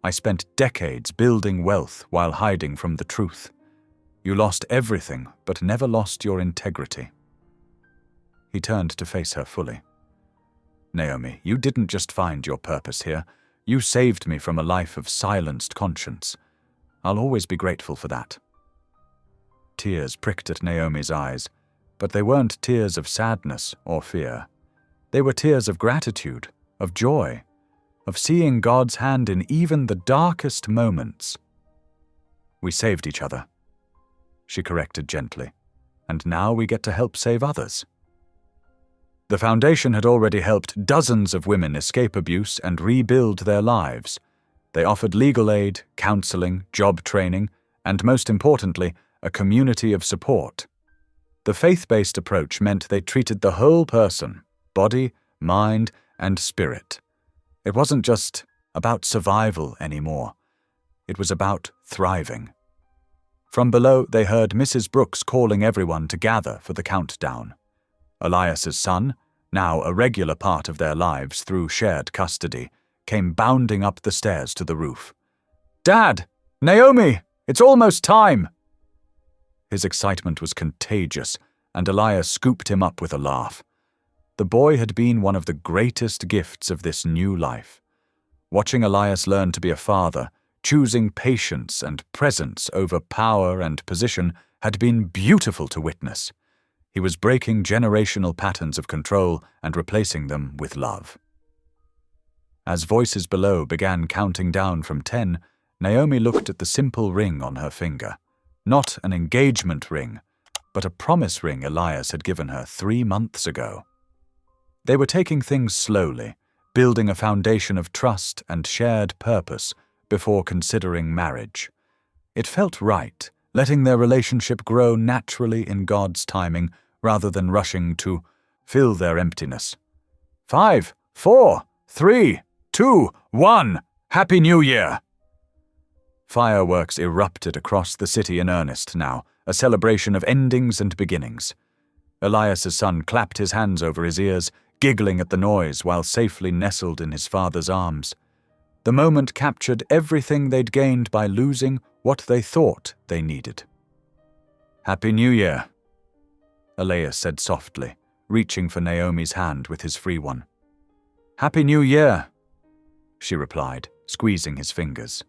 I spent decades building wealth while hiding from the truth. You lost everything, but never lost your integrity." He turned to face her fully. "Naomi, you didn't just find your purpose here. You saved me from a life of silenced conscience. I'll always be grateful for that." Tears pricked at Naomi's eyes, but they weren't tears of sadness or fear. They were tears of gratitude, of joy, of seeing God's hand in even the darkest moments. "We saved each other," she corrected gently, "and now we get to help save others." The Foundation had already helped dozens of women escape abuse and rebuild their lives. They offered legal aid, counseling, job training, and most importantly, a community of support. The faith-based approach meant they treated the whole person, body, mind, and spirit. It wasn't just about survival anymore. It was about thriving. From below, they heard Mrs. Brooks calling everyone to gather for the countdown. Elias's son, now a regular part of their lives through shared custody, came bounding up the stairs to the roof. "Dad! Naomi! It's almost time!" His excitement was contagious, and Elias scooped him up with a laugh. The boy had been one of the greatest gifts of this new life. Watching Elias learn to be a father, choosing patience and presence over power and position, had been beautiful to witness. He was breaking generational patterns of control and replacing them with love. As voices below began counting down from 10, Naomi looked at the simple ring on her finger. Not an engagement ring, but a promise ring Elias had given her 3 months ago. They were taking things slowly, building a foundation of trust and shared purpose before considering marriage. It felt right, letting their relationship grow naturally in God's timing rather than rushing to fill their emptiness. 5, 4, 3, 2, 1. Happy New Year! Fireworks erupted across the city in earnest now, a celebration of endings and beginnings. Elias's son clapped his hands over his ears, giggling at the noise while safely nestled in his father's arms. The moment captured everything they'd gained by losing what they thought they needed. Happy New Year, Elias said softly, reaching for Naomi's hand with his free one. Happy New Year, she replied, squeezing his fingers.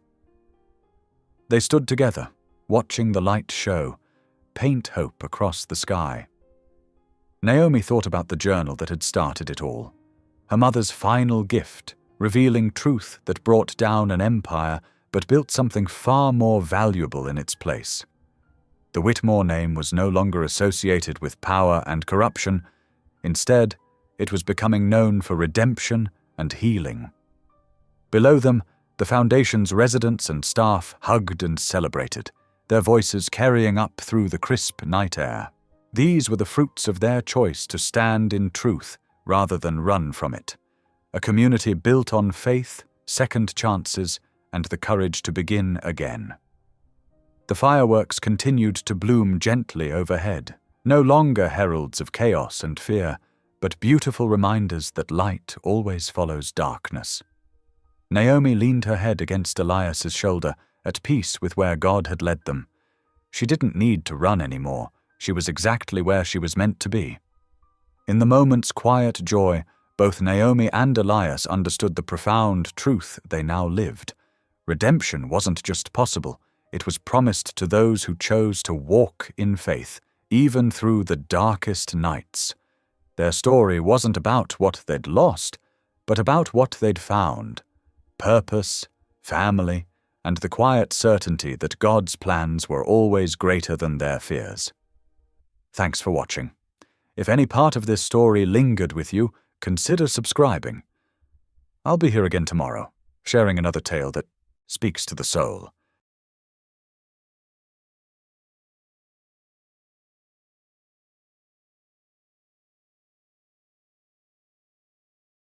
They stood together, watching the light show, paint hope across the sky. Naomi thought about the journal that had started it all, her mother's final gift, revealing truth that brought down an empire but built something far more valuable in its place. The Whitmore name was no longer associated with power and corruption. Instead, it was becoming known for redemption and healing. Below them, the Foundation's residents and staff hugged and celebrated, their voices carrying up through the crisp night air. These were the fruits of their choice to stand in truth rather than run from it. A community built on faith, second chances, and the courage to begin again. The fireworks continued to bloom gently overhead, no longer heralds of chaos and fear, but beautiful reminders that light always follows darkness. Naomi leaned her head against Elias's shoulder, at peace with where God had led them. She didn't need to run anymore. She was exactly where she was meant to be. In the moment's quiet joy, both Naomi and Elias understood the profound truth they now lived. Redemption wasn't just possible, it was promised to those who chose to walk in faith, even through the darkest nights. Their story wasn't about what they'd lost, but about what they'd found: purpose, family, and the quiet certainty that God's plans were always greater than their fears. Thanks for watching. If any part of this story lingered with you, consider subscribing. I'll be here again tomorrow, sharing another tale that speaks to the soul.